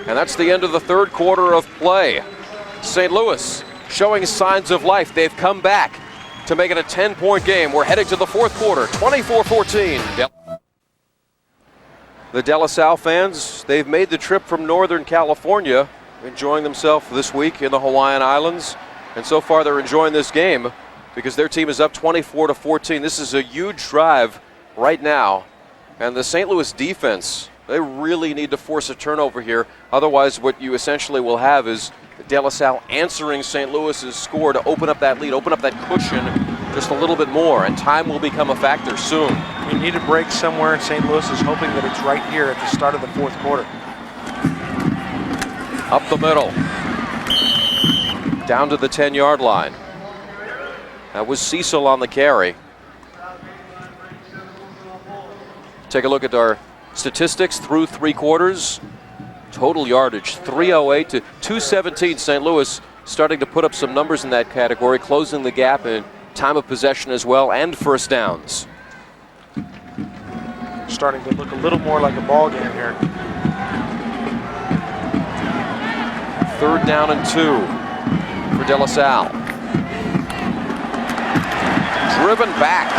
And that's the end of the 3rd quarter of play. St. Louis showing signs of life. They've come back to make it a 10-point game. We're heading to the 4th quarter, 24-14. The De La Salle fans, they've made the trip from Northern California, enjoying themselves this week in the Hawaiian Islands. And so far they're enjoying this game because their team is up 24-14. This is a huge drive right now. And the St. Louis defense, they really need to force a turnover here. Otherwise, what you essentially will have is De La Salle answering St. Louis's score to open up that lead, open up that cushion just a little bit more, and time will become a factor soon. We need a break somewhere. St. Louis is hoping that it's right here at the start of the 4th quarter. Up the middle. Down to the 10-yard line. That was Cecil on the carry. Take a look at our statistics through 3 quarters. Total yardage, 308 to 217. St. Louis starting to put up some numbers in that category, closing the gap in time of possession as well, and first downs. Starting to look a little more like a ball game here. 3rd down and 2 for De La Salle. Driven back.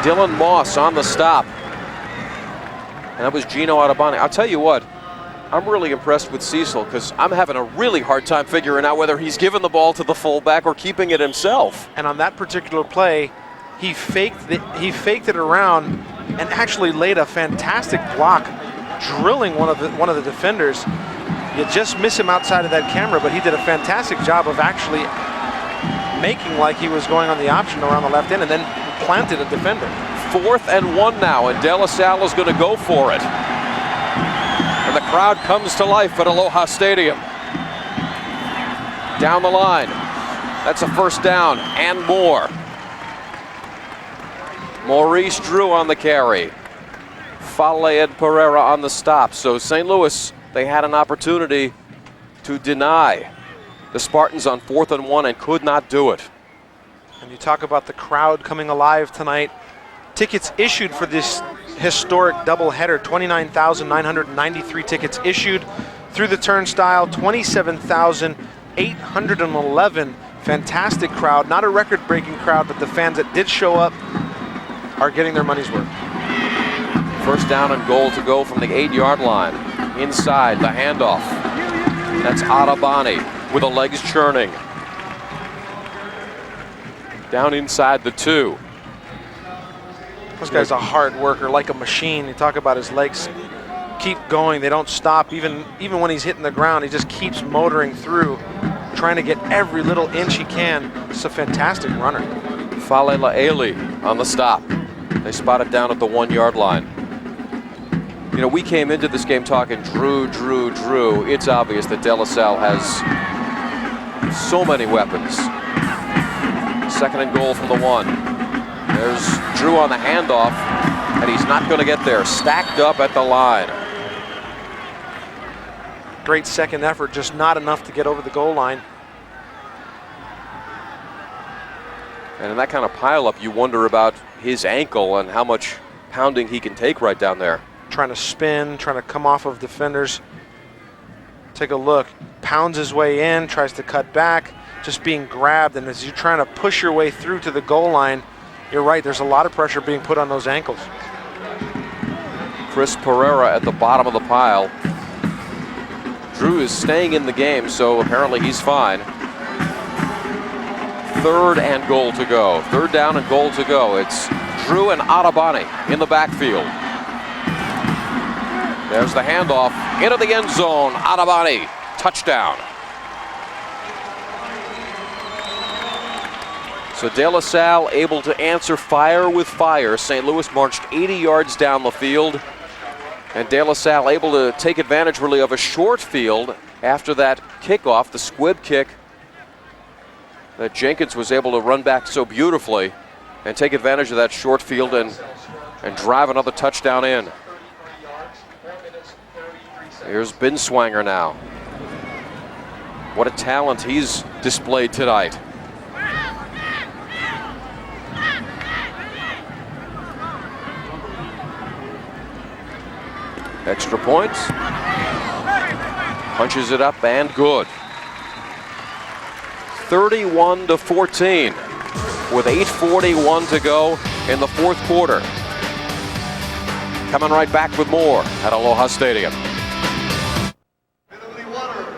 Dylan Moss on the stop. And that was Gino Atabani. I'll tell you what, I'm really impressed with Cecil because I'm having a really hard time figuring out whether he's giving the ball to the fullback or keeping it himself. And on that particular play, he faked it around and actually laid a fantastic block, drilling one of the defenders. You just miss him outside of that camera, but he did a fantastic job of actually making like he was going on the option around the left end and then planted a defender. 4th and 1 now, and De La Salle is going to go for it. And the crowd comes to life at Aloha Stadium. Down the line. That's a first down and more. Maurice Drew on the carry. Fale and Pereira on the stop. So St. Louis, they had an opportunity to deny the Spartans on 4th and 1 and could not do it. And you talk about the crowd coming alive tonight. Tickets issued for this historic doubleheader, 29,993 tickets issued through the turnstile, 27,811. Fantastic crowd, not a record-breaking crowd, but the fans that did show up are getting their money's worth. First down and goal to go from the 8-yard line. Inside, the handoff. That's Adabani with the legs churning. Down inside the 2. This guy's a hard worker, like a machine. You talk about his legs keep going, they don't stop. Even when he's hitting the ground, he just keeps motoring through, trying to get every little inch he can. It's a fantastic runner. Fale Laeli on the stop. They spot it down at the 1-yard line. You know, we came into this game talking Drew. It's obvious that De La Salle has so many weapons. 2nd and goal from the 1. There's Drew on the handoff, and he's not going to get there. Stacked up at the line. Great second effort, just not enough to get over the goal line. And in that kind of pileup, you wonder about his ankle and how much pounding he can take right down there. Trying to spin, trying to come off of defenders. Take a look. Pounds his way in, tries to cut back, just being grabbed. And as you're trying to push your way through to the goal line, you're right, there's a lot of pressure being put on those ankles. Chris Pereira at the bottom of the pile. Drew is staying in the game, so apparently he's fine. 3rd and goal to go. 3rd down and goal to go. It's Drew and Adabani in the backfield. There's the handoff into the end zone. Adabani, touchdown. So De La Salle able to answer fire with fire. St. Louis marched 80 yards down the field. And De La Salle able to take advantage really of a short field after that kickoff, the squib kick that Jenkins was able to run back so beautifully and take advantage of that short field and drive another touchdown in. Here's Swanger now. What a talent he's displayed tonight. Extra points. Punches it up and good. 31-14 with 8:41 to go in the 4th quarter. Coming right back with more at Aloha Stadium.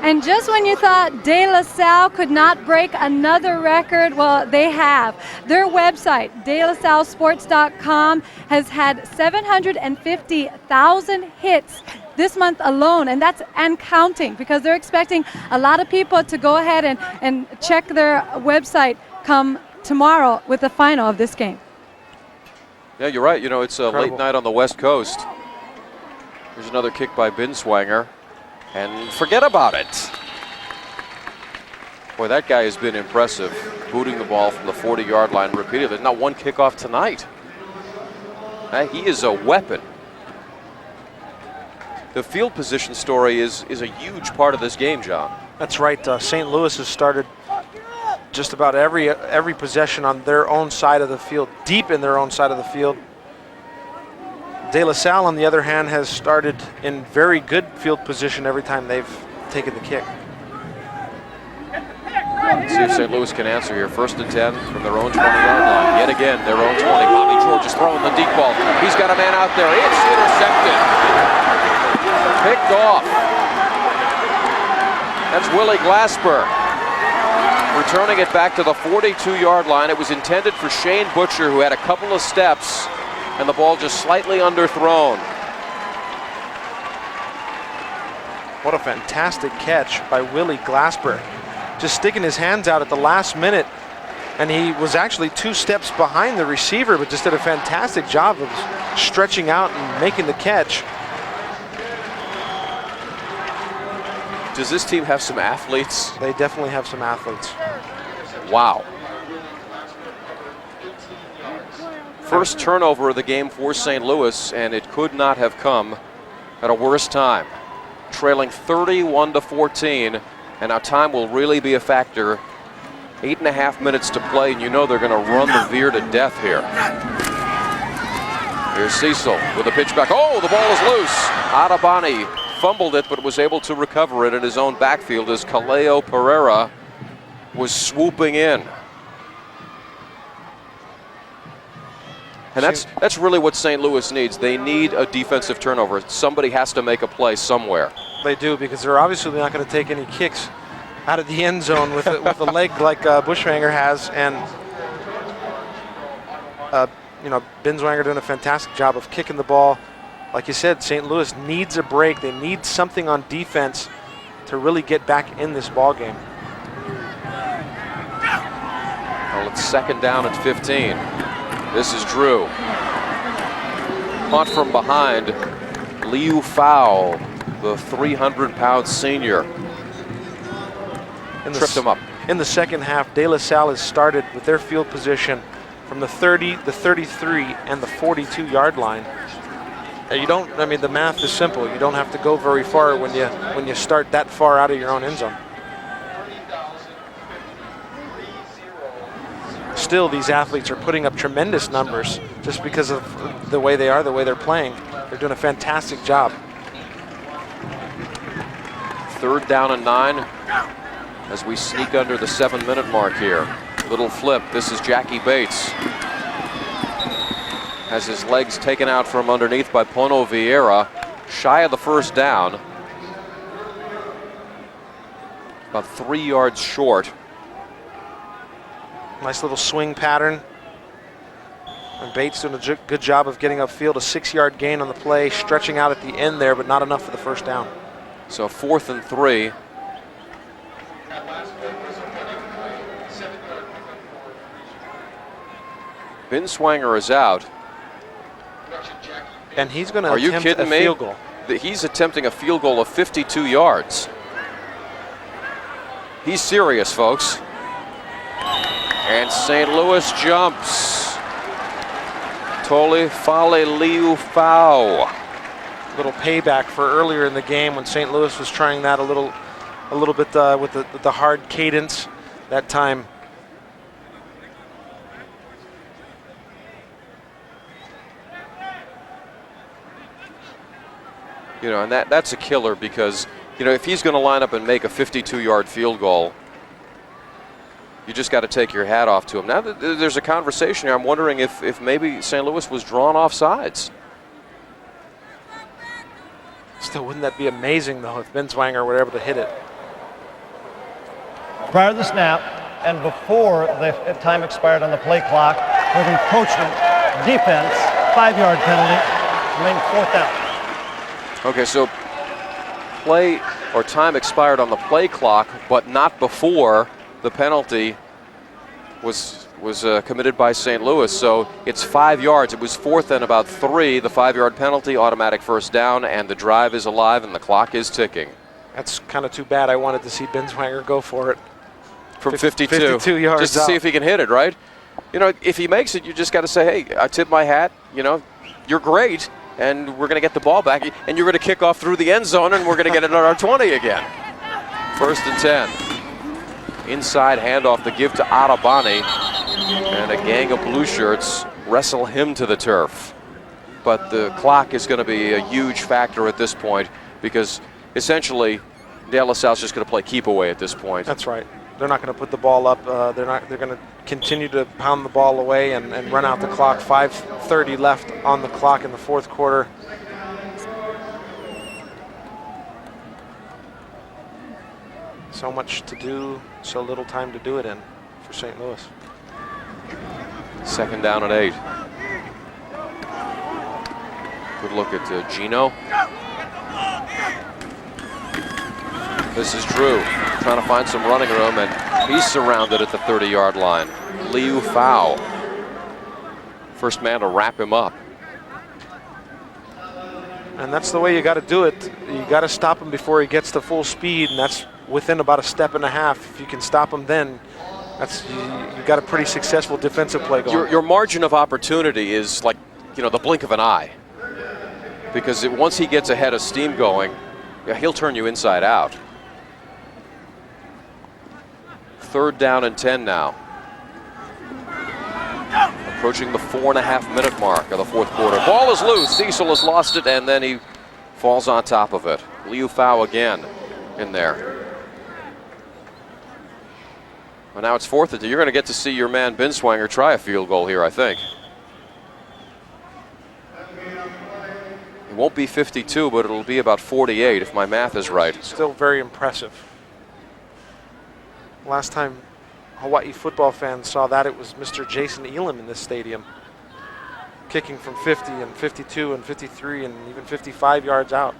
And just when you thought De La Salle could not break another record, well, they have. Their website, DeLaSalleSports.com, has had 750,000 hits this month alone, and counting, because they're expecting a lot of people to go ahead and check their website come tomorrow with the final of this game. Yeah, you're right. You know, it's a late night on the West Coast. There's another kick by Swanger. And forget about it. Boy, that guy has been impressive, booting the ball from the 40-yard line repeatedly. There's not one kickoff tonight. He is a weapon. The field position story is a huge part of this game, John. That's right. St. Louis has started just about every possession on their own side of the field, deep in their own side of the field. De La Salle, on the other hand, has started in very good field position every time they've taken the kick. Let's see if St. Louis can answer here. 1st and 10 from their own 20-yard line. Yet again, their own 20. Bobby George is throwing the deep ball. He's got a man out there. It's intercepted. Picked off. That's Willie Glasper. Returning it back to the 42-yard line. It was intended for Shane Butcher, who had a couple of steps, and the ball just slightly underthrown. What a fantastic catch by Willie Glasper. Just sticking his hands out at the last minute And he was actually 2 steps behind the receiver, but just did a fantastic job of stretching out and making the catch. Does this team have some athletes? They definitely have some athletes. Wow. First turnover of the game for St. Louis, and it could not have come at a worse time. Trailing 31-14, and now time will really be a factor. 8.5 minutes to play, and you know they're going to run the veer to death here. Here's Cecil with a pitch back. Oh, the ball is loose. Adabani fumbled it, but was able to recover it in his own backfield as Kaleo Pereira was swooping in. And that's really what St. Louis needs. They need a defensive turnover. Somebody has to make a play somewhere. They do, because they're obviously not going to take any kicks out of the end zone with a leg like Bushhanger has, and Binswanger doing a fantastic job of kicking the ball. Like you said, St. Louis needs a break. They need something on defense to really get back in this ball game. Well, it's 2nd down at 15. This is Drew. Punt from behind. Liu Fao, the 300-pound senior. Tripped him up. In the second half, De La Salle has started with their field position from the 30, the 33, and the 42-yard line. The math is simple. You don't have to go very far when you start that far out of your own end zone. Still, these athletes are putting up tremendous numbers just because of the way they are, the way they're playing. They're doing a fantastic job. 3rd down and 9 as we sneak under the 7-minute mark here. Little flip. This is Jackie Bates. Has his legs taken out from underneath by Pono Vieira. Shy of the 1st down. About 3 yards short. Nice little swing pattern. And Bates doing a good job of getting upfield. A 6-yard gain on the play, stretching out at the end there, but not enough for the 1st down. So 4th and 3. Binswanger is out. And he's going to Are you attempt kidding a me? field goal. He's attempting a field goal of 52 yards. He's serious, folks. And St. Louis jumps. Tole Fale Liu Fao. Little payback for earlier in the game when St. Louis was trying that a little bit with the hard cadence that time. And that's a killer because, if he's going to line up and make a 52-yard field goal, you just got to take your hat off to him. Now there's a conversation here. I'm wondering if maybe St. Louis was drawn off sides. Still, wouldn't that be amazing, though, if Binswanger were able to hit it? Prior to the snap and before the time expired on the play clock, with encroachment, defense, 5-yard penalty, remain 4th down. Okay, so play or time expired on the play clock, but not before the penalty was committed by St. Louis. So it's 5 yards. It was 4th and about 3. The 5-yard penalty, automatic 1st down, and the drive is alive and the clock is ticking. That's kind of too bad. I wanted to see Binswanger go for it. From 52. 52 yards just to see if he can hit it, right? If he makes it, you just got to say, hey, I tip my hat. You're great. And we're going to get the ball back, and you're going to kick off through the end zone, and we're going to get it on our 20 again. 1st and 10. Inside handoff, the give to Adabani, and a gang of blue shirts wrestle him to the turf. But the clock is going to be a huge factor at this point because essentially De La Salle's just going to play keep away at this point. That's right. They're not going to put the ball up. They're going to continue to pound the ball away and run out the clock. 5:30 left on the clock in the 4th quarter. So much to do, so little time to do it in for St. Louis. 2nd down and 8. Good look at Gino. This is Drew trying to find some running room, and he's surrounded at the 30-yard line. Liu Fao. First man to wrap him up. And that's the way you got to do it. You got to stop him before he gets to full speed, and that's within about a step and a half. If you can stop him then, you got a pretty successful defensive play going. Your margin of opportunity is like, the blink of an eye. Because once he gets ahead of steam going, he'll turn you inside out. 3rd down and 10 now. Approaching the 4.5-minute mark of the 4th quarter. Ball is loose. Cecil has lost it, and then he falls on top of it. Liu Fao again in there. Well, now it's 4th and 2. You're going to get to see your man Binswanger try a field goal here, I think. It won't be 52, but it'll be about 48 if my math is right. Still very impressive. Last time Hawaii football fans saw that, it was Mr. Jason Elam in this stadium, kicking from 50 and 52 and 53 and even 55 yards out.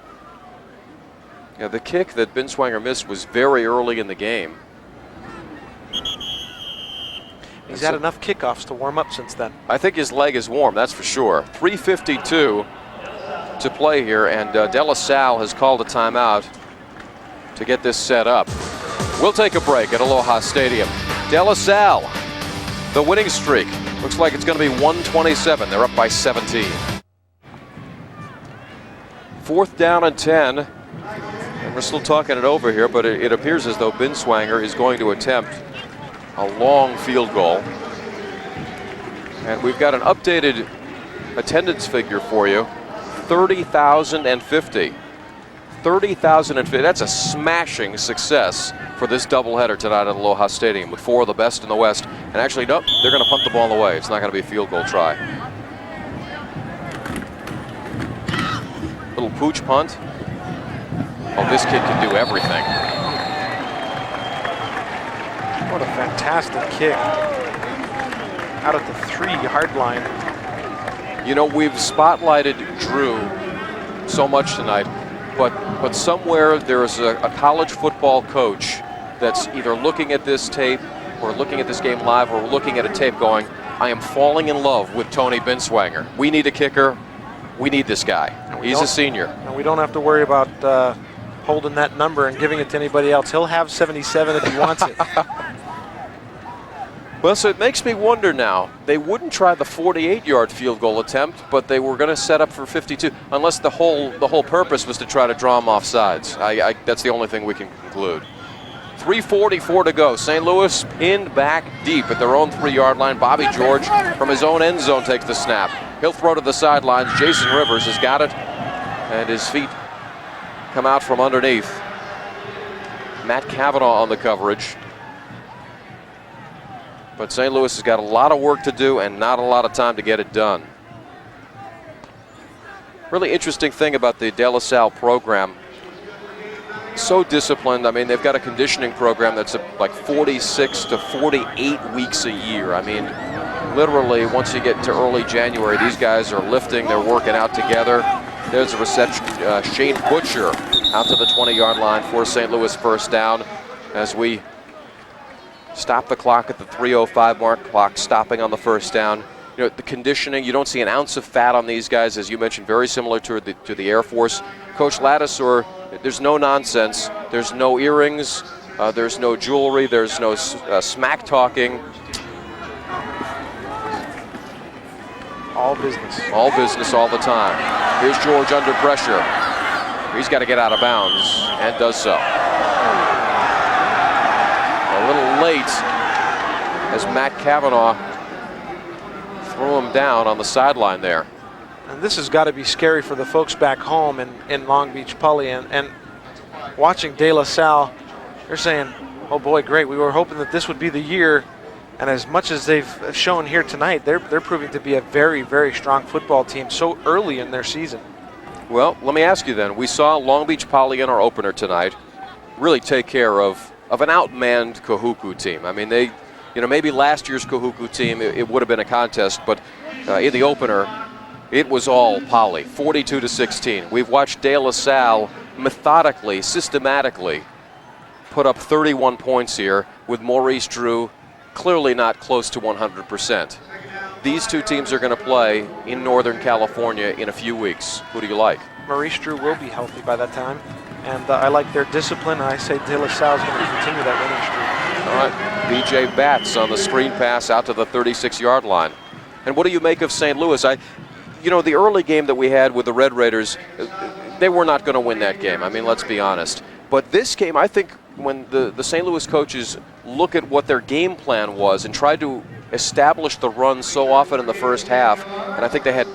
Yeah, the kick that Binswanger missed was very early in the game. He's had enough kickoffs to warm up since then. I think his leg is warm, that's for sure. 3:52 to play here, and De La Salle has called a timeout to get this set up. We'll take a break at Aloha Stadium. De La Salle, the winning streak. Looks like it's going to be 127. They're up by 17. 4th down and 10. And we're still talking it over here, but it appears as though Binswanger is going to attempt a long field goal. And we've got an updated attendance figure for you. 30,050. 30,050. That's a smashing success for this doubleheader tonight at Aloha Stadium with 4 of the best in the West. And actually, nope, they're going to punt the ball away. It's not going to be a field goal try. Little pooch punt. Oh, this kid can do everything. What a fantastic kick. Out at the 3-yard line. We've spotlighted Drew so much tonight, but somewhere there is a college football coach that's either looking at this tape or looking at this game live or looking at a tape going, I am falling in love with Tony Binswanger. We need a kicker. We need this guy. He's a senior. And we don't have to worry about holding that number and giving it to anybody else. He'll have 77 if he wants it. Well, so it makes me wonder now. They wouldn't try the 48-yard field goal attempt, but they were going to set up for 52, unless the whole purpose was to try to draw them off sides. That's the only thing we can conclude. 3:44 to go. St. Louis pinned back deep at their own 3-yard line. Bobby George from his own end zone takes the snap. He'll throw to the sidelines. Jason Rivers has got it, and his feet come out from underneath. Matt Cavanaugh on the coverage. But St. Louis has got a lot of work to do and not a lot of time to get it done. Really interesting thing about the De La Salle program. So disciplined. I mean, they've got a conditioning program that's like 46 to 48 weeks a year. I mean, literally, once you get into early January, these guys are lifting, they're working out together. There's a reception. Shane Butcher out to the 20-yard line for St. Louis first down as we stop the clock at the 3:05 mark. Clock stopping on the first down. The conditioning, you don't see an ounce of fat on these guys, as you mentioned, very similar to the Air Force. Coach Ladouceur, there's no nonsense. There's no earrings. There's no jewelry. There's no smack talking. All business. All business all the time. Here's George under pressure. He's got to get out of bounds and does so. A little late as Matt Cavanaugh threw him down on the sideline there. And this has got to be scary for the folks back home in Long Beach, Pully, and watching De La Salle. They're saying, oh boy, great, we were hoping that this would be the year. And as much as they've shown here tonight, they're proving to be a very, very strong football team so early in their season. Well, let me ask you then. We saw Long Beach Poly in our opener tonight really take care of an outmanned Kahuku team. I mean, they, maybe last year's Kahuku team, it would have been a contest, but in the opener, it was all Poly, 42-16. We've watched De La Salle methodically, systematically put up 31 points here with Maurice Drew clearly not close to 100%. These two teams are going to play in Northern California in a few weeks. Who do you like? Maurice Drew will be healthy by that time. And I like their discipline. I say De La Salle is going to continue that winning streak. All right, B.J. Batts on the screen pass out to the 36-yard line. And what do you make of St. Louis? The early game that we had with the Red Raiders, they were not going to win that game. I mean, let's be honest. But this game, I think when the St. Louis coaches look at what their game plan was and tried to establish the run so often in the first half, and I think they had,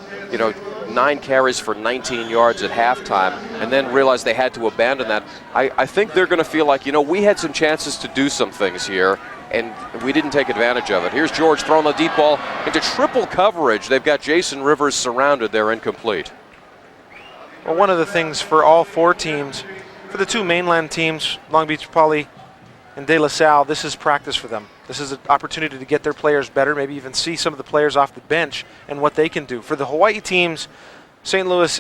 9 carries for 19 yards at halftime, and then realized they had to abandon that. I think they're going to feel like, we had some chances to do some things here, and we didn't take advantage of it. Here's George throwing the deep ball into triple coverage. They've got Jason Rivers surrounded. They're incomplete. Well, one of the things for all 4 teams, for the 2 mainland teams, Long Beach Poly and De La Salle, this is practice for them. This is an opportunity to get their players better, maybe even see some of the players off the bench and what they can do. For the Hawaii teams, St. Louis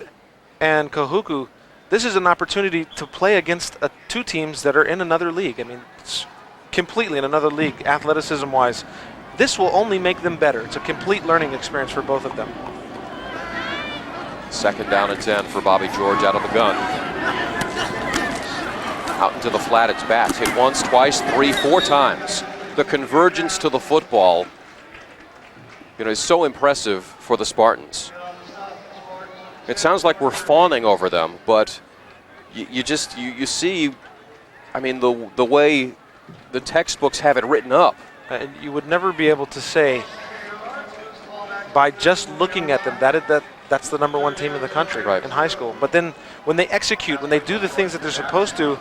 and Kahuku, this is an opportunity to play against 2 teams that are in another league. I mean, it's completely in another league, athleticism-wise. This will only make them better. It's a complete learning experience for both of them. 2nd down and 10 for Bobby George out of the gun. Out into the flat, it's Batts. Hit once, twice, 3, 4 times. The convergence to the football, is so impressive for the Spartans. It sounds like we're fawning over them, but you see, I mean, the way the textbooks have it written up. And you would never be able to say, by just looking at them, that's the #1 team in the country in high school. But then when they execute, when they do the things that they're supposed to,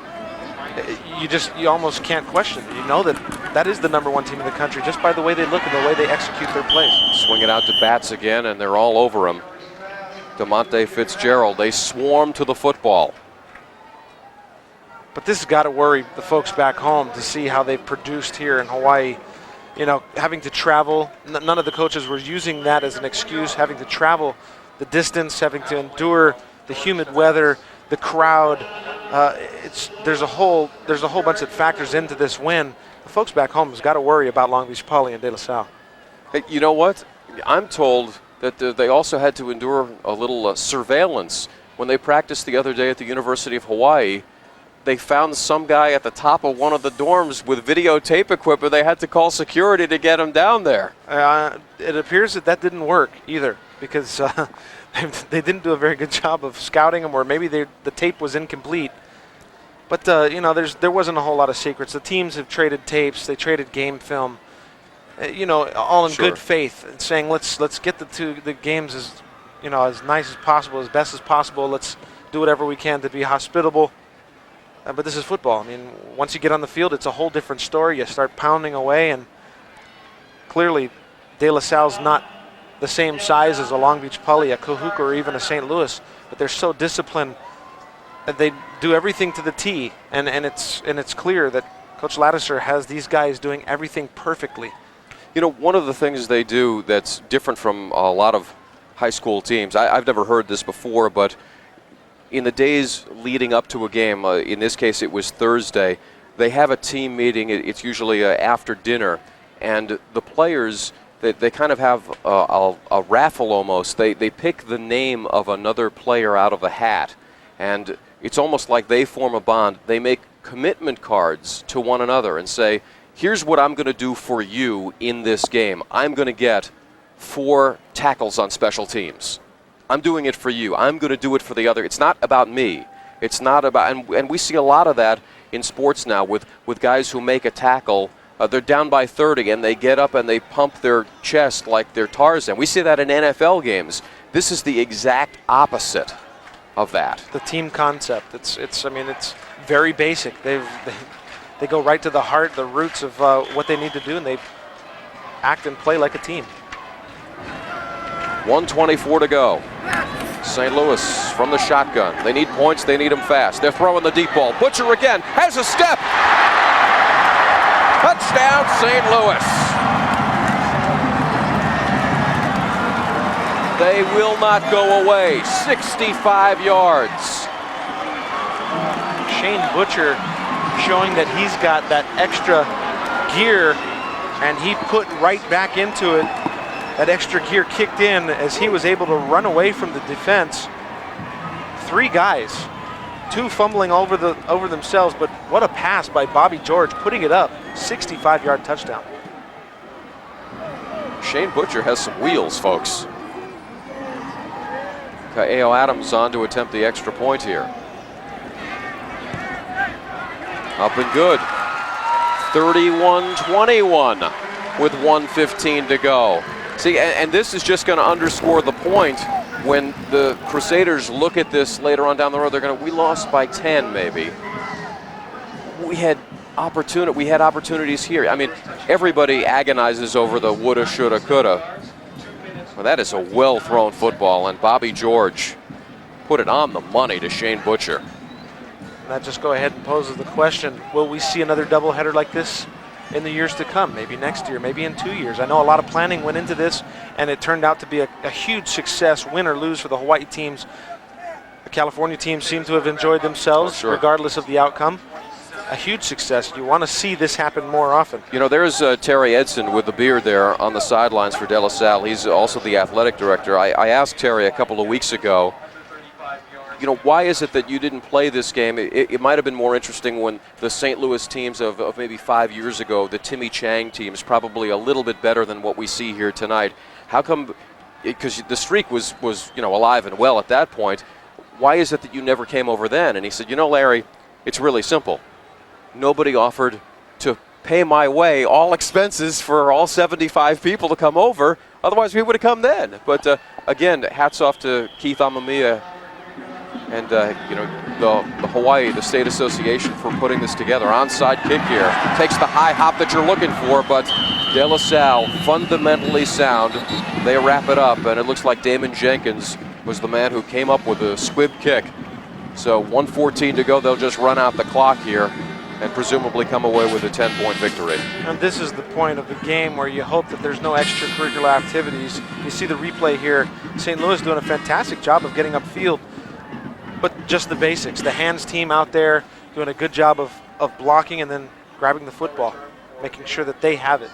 you almost can't question it. You know that is the #1 team in the country just by the way they look and the way they execute their plays. Swing it out to Batts again, and they're all over him. DeMonte Fitzgerald, they swarm to the football. But this has got to worry the folks back home to see how they've produced here in Hawaii. Having to travel, none of the coaches were using that as an excuse, having to travel the distance, having to endure the humid weather, the crowd. There's a whole bunch of factors into this win. The folks back home has got to worry about Long Beach Poly and De La Salle. Hey, you know what? I'm told that they also had to endure a little surveillance when they practiced the other day at the University of Hawaii. They found some guy at the top of one of the dorms with videotape equipment. They had to call security to get him down there. It appears that didn't work either, because they didn't do a very good job of scouting him, or maybe the tape was incomplete. But there wasn't a whole lot of secrets. The teams have traded tapes, they traded game film, all in good faith, and saying let's get the games as nice as possible, as best as possible. Let's do whatever we can to be hospitable. But this is football. I mean, once you get on the field, it's a whole different story. You start pounding away, and clearly De La Salle's not the same size as a Long Beach Poly, a Kahuku, or even a St. Louis, but they're so disciplined that they do everything to the T, and it's clear that Coach Ladouceur has these guys doing everything perfectly. One of the things they do that's different from a lot of high school teams, I've never heard this before, but in the days leading up to a game, in this case it was Thursday, they have a team meeting. It's usually after dinner, and the players, they kind of have a raffle almost. They pick the name of another player out of a hat, and it's almost like they form a bond. They make commitment cards to one another and say, here's what I'm going to do for you in this game. I'm going to get 4 tackles on special teams. I'm doing it for you. I'm going to do it for the other. It's not about me. It's not about, and we see a lot of that in sports now with guys who make a tackle. They're down by 30 and they get up and they pump their chest like they're Tarzan. We see that in NFL games. This is the exact opposite of that. The team concept. It's very basic. They go right to the heart, the roots of what they need to do, and they act and play like a team. 1:24 to go. St. Louis from the shotgun. They need points. They need them fast. They're throwing the deep ball. Butcher again has a step. Touchdown, St. Louis. They will not go away. 65 yards. Shane Butcher showing that he's got that extra gear and he put right back into it. That extra gear kicked in as he was able to run away from the defense. 3 guys, 2 fumbling over themselves, but what a pass by Bobby George, putting it up, 65-yard touchdown. Shane Butcher has some wheels, folks. K.A.O. Adams on to attempt the extra point here. Up and good. 31-21 with 1:15 to go. See, and this is just going to underscore the point when the Crusaders look at this later on down the road. We lost by 10 maybe. We had opportunities here. I mean, everybody agonizes over the woulda, shoulda, coulda. Well, that is a well-thrown football, and Bobby George put it on the money to Shane Butcher. That just go ahead and poses the question, will we see another doubleheader like this in the years to come? Maybe next year, maybe in 2 years. I know a lot of planning went into this, and it turned out to be a huge success, win or lose for the Hawaii teams. The California teams seem to have enjoyed themselves, regardless of the outcome. A huge success. You want to see this happen more often. You know, there's Terry Edson with the beard there on the sidelines for De La Salle. He's also the athletic director. I asked Terry a couple of weeks ago, you know, why is it that you didn't play this game? It might have been more interesting when the St. Louis teams of maybe 5 years ago, the Timmy Chang teams, probably a little bit better than what we see here tonight. How come, because the streak was you know, alive and well at that point, why is it that you never came over then? And he said, you know, Larry, it's really simple. Nobody offered to pay my way all expenses for all 75 people to come over. Otherwise, we would have come then. But again, hats off to Keith Amamiya and you know, the Hawaii, the state association, for putting this together. Onside kick here. Takes the high hop that you're looking for, but De La Salle fundamentally sound. They wrap it up, and it looks like Damon Jenkins was the man who came up with a squib kick. So 1:14 to go. They'll just run out the clock here and presumably come away with a 10-point victory. And this is the point of the game where you hope that there's no extracurricular activities. You see the replay here. St. Louis doing a fantastic job of getting upfield, but just the basics. The hands team out there doing a good job of blocking and then grabbing the football, making sure that they have it.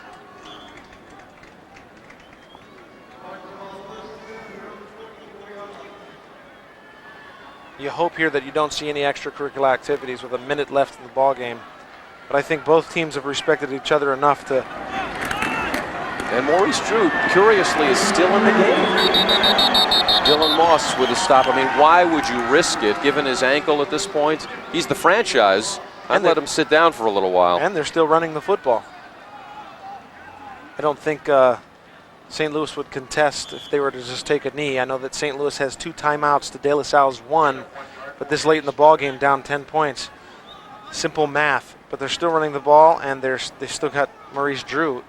You hope here that you don't see any extracurricular activities with a minute left in the ball game. But I think both teams have respected each other enough to... And Maurice Drew, curiously, is still in the game. Dylan Moss with a stop. I mean, why would you risk it, given his ankle at this point? He's the franchise. I'd let him sit down for a little while. And they're still running the football. I don't think St. Louis would contest if they were to just take a knee. I know that St. Louis has 2 timeouts to De La Salle's 1, but this late in the ball game, down 10 points. Simple math, but they're still running the ball, and they still got Maurice Drew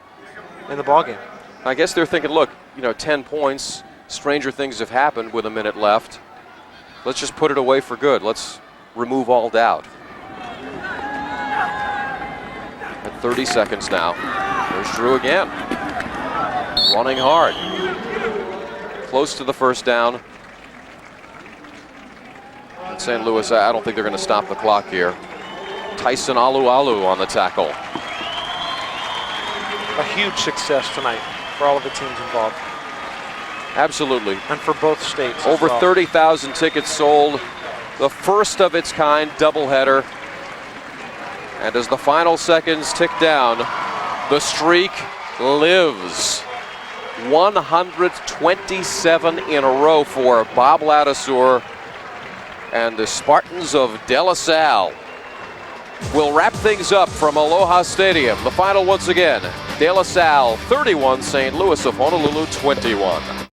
in the ball game. I guess they're thinking, look, you know, 10 points, stranger things have happened with a minute left. Let's just put it away for good. Let's remove all doubt. At 30 seconds now. There's Drew again. Running hard. Close to the first down. In St. Louis, I don't think they're going to stop the clock here. Tyson Alualu on the tackle. A huge success tonight for all of the teams involved. Absolutely. And for both states. Over 30,000 tickets sold. The first of its kind doubleheader. And as the final seconds tick down, the streak lives. 127 in a row for Bob Ladouceur and the Spartans of De La Salle. We'll wrap things up from Aloha Stadium. The final once again, De La Salle 31, St. Louis of Honolulu 21.